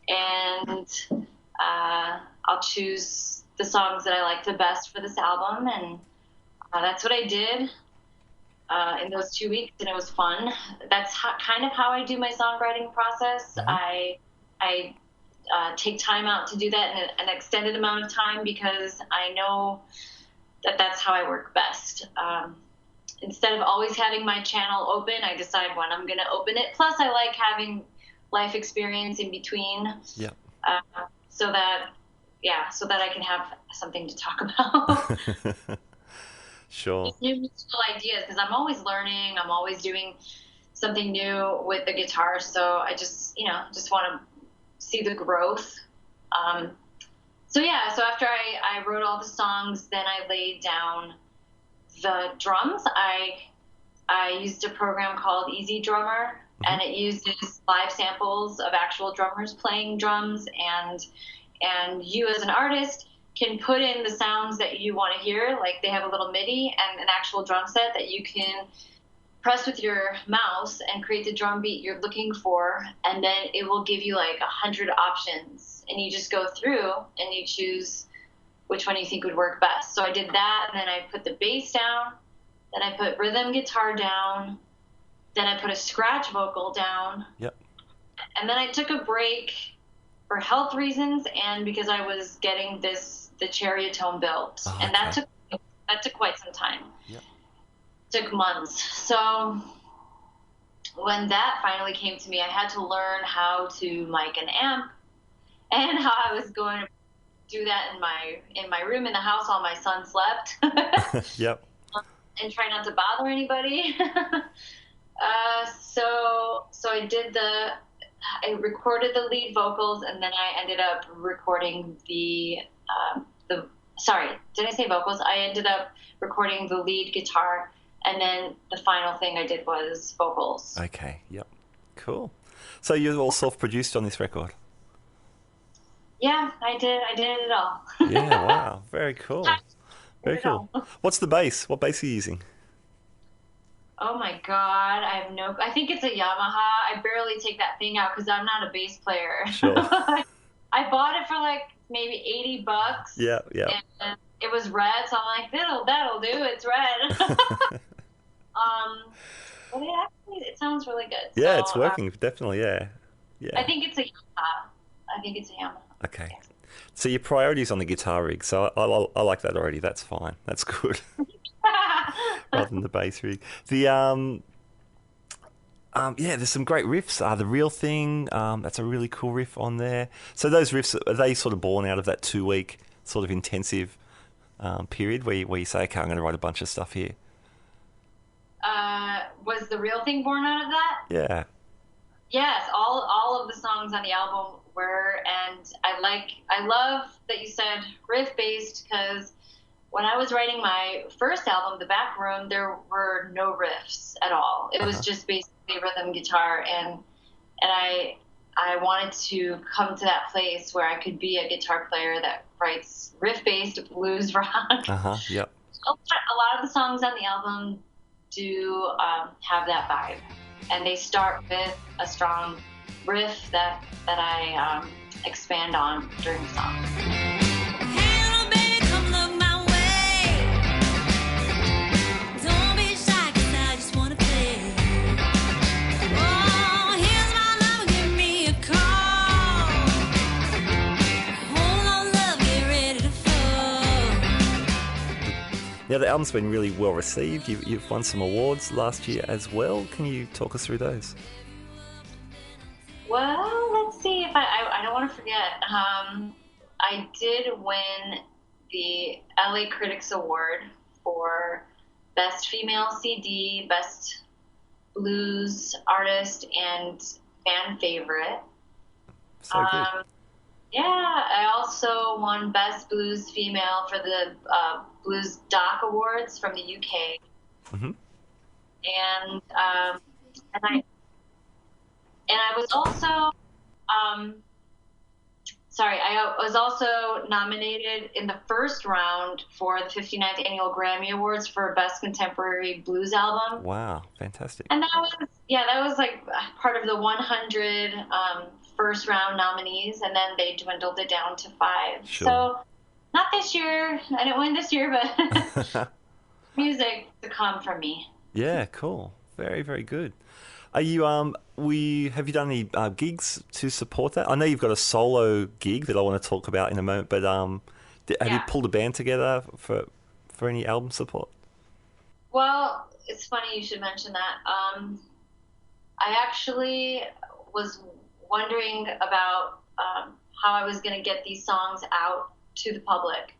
and I'll choose the songs that I like the best for this album, and that's what I did in those 2 weeks, and it was fun. That's kind of how I do my songwriting process. I take time out to do that in an extended amount of time, because I know that that's how I work best. Instead of always having my channel open, I decide when I'm going to open it. Plus, I like having life experience in between. Yeah. So that I can have something to talk about. Sure. New musical ideas, because I'm always learning. I'm always doing something new with the guitar. So I just want to see the growth. So after I wrote all the songs, then I laid down the drums. I used a program called Easy Drummer, and it uses live samples of actual drummers playing drums, and you as an artist can put in the sounds that you want to hear. Like, they have a little MIDI and an actual drum set that you can press with your mouse and create the drum beat you're looking for, and then it will give you like 100 options, and you just go through and you choose which one you think would work best. So I did that, and then I put the bass down, then I put rhythm guitar down, then I put a scratch vocal down. Yep. And then I took a break for health reasons and because I was getting the Cherrytone built. Oh, and that took quite some time. Yep. Took months. So when that finally came to me, I had to learn how to mic an amp and how I was going to do that in my room in the house while my son slept. Yep. And try not to bother anybody. So I recorded the lead vocals, and then I ended up recording sorry, did I say vocals? I ended up recording the lead guitar, and then the final thing I did was vocals. Okay, yep. Cool. So you're all self-produced on this record? Yeah, I did it all. Yeah, wow. Very cool. Very cool. What's the bass? What bass are you using? Oh my God, I think it's a Yamaha. I barely take that thing out because I'm not a bass player. Sure. I bought it for like maybe $80. Yeah, yeah. And it was red, so I'm like, that'll do. It's red. But it sounds really good. Yeah, so, it's working, definitely. Yeah. I think it's a Yamaha. Okay. So your priority's on the guitar rig, so I like that already. That's fine. That's good. Rather than the bass rig. There's some great riffs. The Real Thing, that's a really cool riff on there. So those riffs, are they sort of born out of that 2-week sort of intensive period where you say, okay, I'm going to write a bunch of stuff here? Was The Real Thing born out of that? Yeah. Yes, all of the songs on the album were, and I love that you said riff-based, because when I was writing my first album, The Back Room, there were no riffs at all. It was just basically rhythm guitar, and I wanted to come to that place where I could be a guitar player that writes riff-based blues rock. Yep. A lot of the songs on the album do have that vibe, and they start with a strong riff that I expand on during the song. Hold on, Now, the album's been really well received. You've won some awards last year as well. Can you talk us through those? Well, let's see if I don't want to forget. I did win the LA Critics Award for Best Female CD, Best Blues Artist, and Fan Favorite. So good. Yeah, I also won Best Blues Female for the Blues Doc Awards from the UK. Mm-hmm. And I was also I was also nominated in the first round for the 59th Annual Grammy Awards for Best Contemporary Blues Album. Wow, fantastic. And that was like part of the 100 first round nominees, and then they dwindled it down to 5. Sure. So not this year. I didn't win this year, but music to come from me. Yeah, cool. Very, very good. Are you have you done any gigs to support that? I know you've got a solo gig that I want to talk about in a moment, but have you pulled a band together for any album support? Well, it's funny you should mention that. I actually was wondering about how I was going to get these songs out to the public,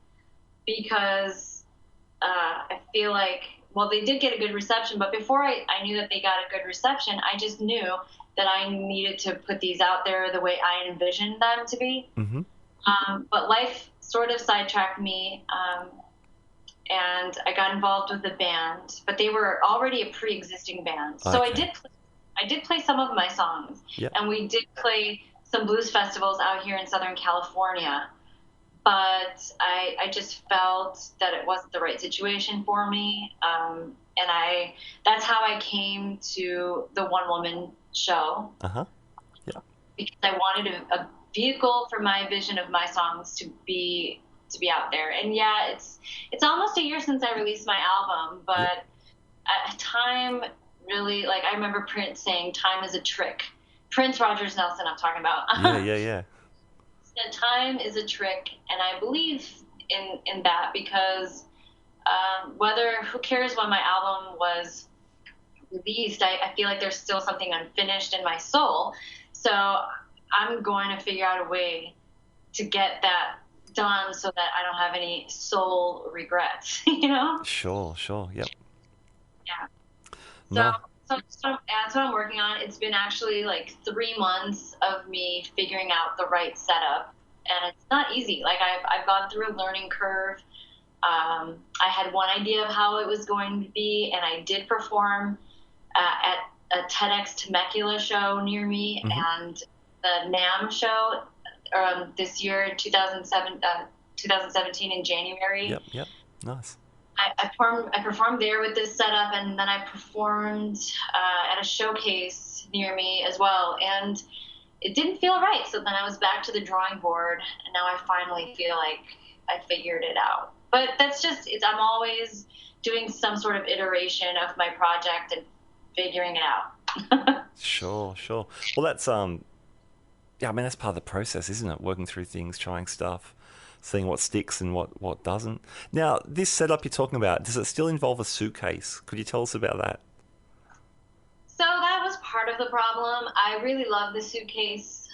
because I feel like, well, they did get a good reception, but before I knew that they got a good reception, I just knew that I needed to put these out there the way I envisioned them to be. Mm-hmm. But life sort of sidetracked me, and I got involved with the band, but they were already a pre-existing band. So Okay. I did play some of my songs, Yep. and we did play some blues festivals out here in Southern California. But I just felt that it wasn't the right situation for me, and that's how I came to the one-woman show, Uh-huh. Yeah. because I wanted a vehicle for my vision of my songs to be out there. And yeah, it's almost a year since I released my album, but at time really, like, I remember Prince saying, "Time is a trick." Prince Rogers Nelson, I'm talking about. Yeah. That time is a trick, and I believe in that, because who cares when my album was released, I feel like there's still something unfinished in my soul. So I'm going to figure out a way to get that done so that I don't have any soul regrets, you know? Sure. Yep. Yeah. No. So that's what I'm working on. It's been actually like 3 months of me figuring out the right setup, and it's not easy. Like, I've gone through a learning curve. I had one idea of how it was going to be, and I did perform at a TEDx Temecula show near me, Mm-hmm. and the NAMM show this year in 2017 in January. Yep. Nice. I performed there with this setup, and then I performed at a showcase near me as well, and it didn't feel right. So then I was back to the drawing board, and now I finally feel like I figured it out. But that's just I'm always doing some sort of iteration of my project and figuring it out. Sure. Well, that's that's part of the process, isn't it? Working through things, trying stuff, seeing what sticks and what doesn't. Now, this setup you're talking about, does it still involve a suitcase? Could you tell us about that? So that was part of the problem. I really love the suitcase.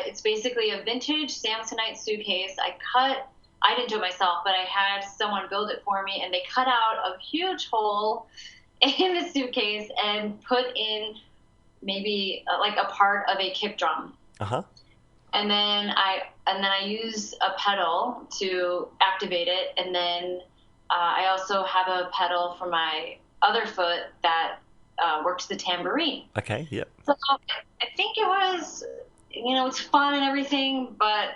It's basically a vintage Samsonite suitcase. I didn't do it myself, but I had someone build it for me, and they cut out a huge hole in the suitcase and put in maybe like a part of a kick drum. Uh-huh. And then I use a pedal to activate it, and then I also have a pedal for my other foot that works the tambourine. Okay, yep. So I think it was, it's fun and everything, but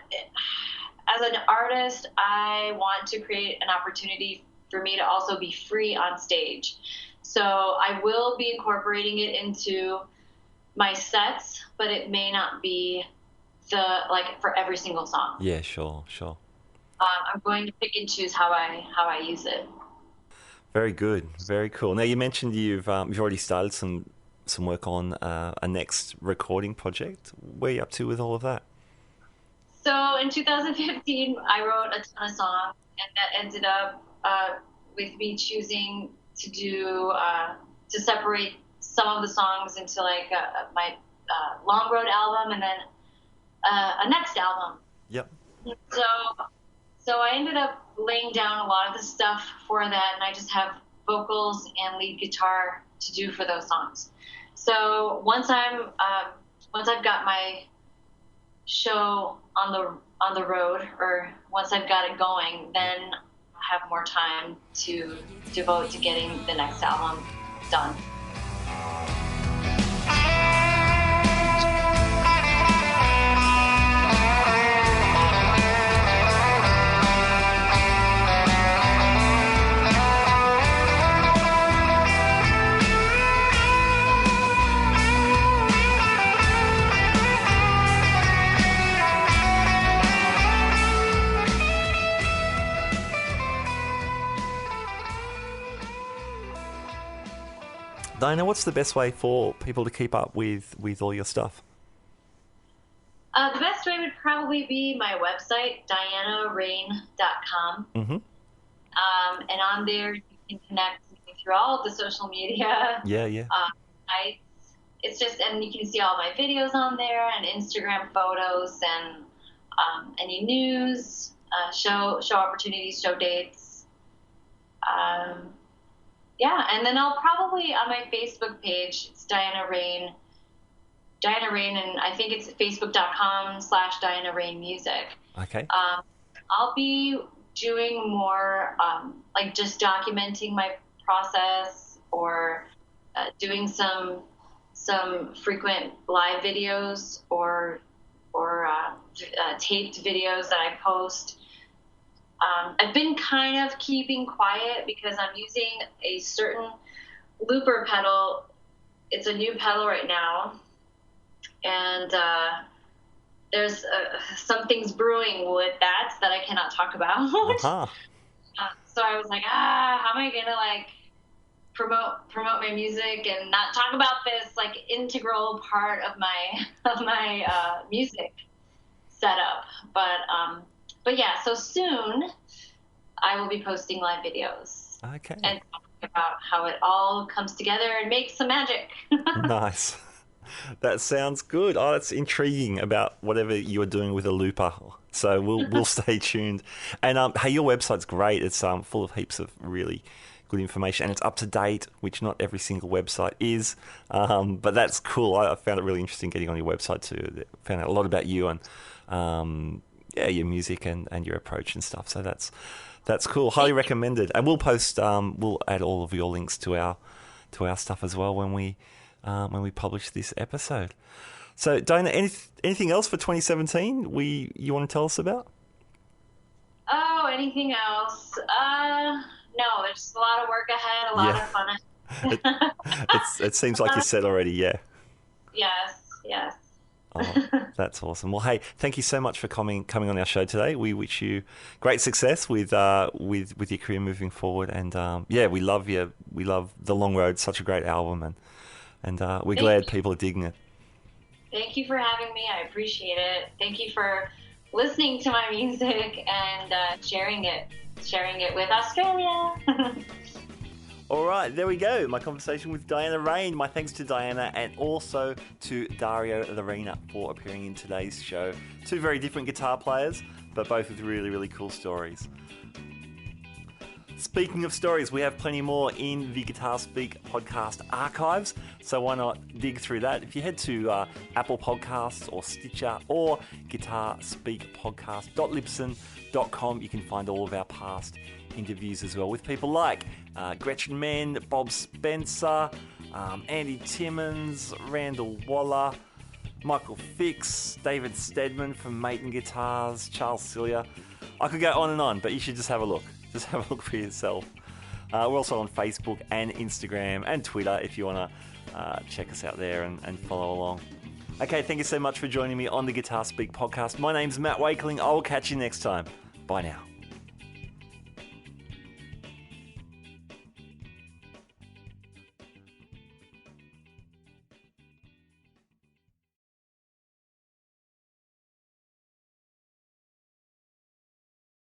as an artist, I want to create an opportunity for me to also be free on stage. So I will be incorporating it into my sets, but it may not be for every single song. Yeah, sure. I'm going to pick and choose how I use it. Very good, very cool. Now, you mentioned you've already started some work on a next recording project. Where are you up to with all of that? So in 2015, I wrote a ton of songs, and that ended up with me choosing to do to separate some of the songs into like my Long Road album and then a next album. Yep. So I ended up laying down a lot of the stuff for that, and I just have vocals and lead guitar to do for those songs. So once I've got my show on the road, or once I've got it going, then I have more time to devote to getting the next album done. Diana, what's the best way for people to keep up with all your stuff? The best way would probably be my website, dianarain.com. Mm-hmm. And on there, you can connect me through all of the social media. Yeah. It's just, and you can see all my videos on there and Instagram photos and any news, show opportunities, show dates. Yeah, and then I'll probably, on my Facebook page, it's Diana Rain, and I think it's facebook.com/Diana Rain Music. Okay. I'll be doing more, like just documenting my process, or doing some frequent live videos or taped videos that I post. I've been kind of keeping quiet because I'm using a certain looper pedal. It's a new pedal right now, and there's some things brewing with that I cannot talk about. Uh-huh. So I was like, how am I gonna like promote my music and not talk about this like integral part of my music setup? But yeah, so soon I will be posting live videos. Okay. And talking about how it all comes together and makes some magic. Nice. That sounds good. Oh, that's intriguing about whatever you're doing with a looper. So we'll stay tuned. And hey, your website's great. It's full of heaps of really good information, and it's up to date, which not every single website is. But that's cool. I found it really interesting getting on your website too. Found out a lot about you and your music and your approach and stuff. So that's cool. Highly recommended. And we'll post. We'll add all of your links to our stuff as well when we publish this episode. So, Diana, anything else for 2017 you want to tell us about? Oh, anything else? No, there's a lot of work ahead, a lot of fun ahead. It seems like you said already, yeah. Yes. Oh, that's awesome. Well, hey, thank you so much for coming on our show today. We wish you great success with your career moving forward, and we love you. We love The Long Road, such a great album, and we're glad people are digging it. Thank you for having me. I appreciate it. Thank you for listening to my music and sharing it with Australia. All right, there we go. My conversation with Diana Rain. My thanks to Diana and also to Dario Lorina for appearing in today's show. Two very different guitar players, but both with really, really cool stories. Speaking of stories, we have plenty more in the Guitar Speak podcast archives, so why not dig through that? If you head to Apple Podcasts or Stitcher or guitarspeakpodcast.libsyn.com, you can find all of our past interviews as well with people like Gretchen Menn, Bob Spencer, Andy Timmons, Randall Waller, Michael Fix, David Stedman from Maiden Guitars, Charles Cillier. I could go on and on, but you should just have a look. Just have a look for yourself. We're also on Facebook and Instagram and Twitter if you want to check us out there and follow along. Okay, thank you so much for joining me on the Guitar Speak podcast. My name's Matt Wakeling. I will catch you next time. Bye now.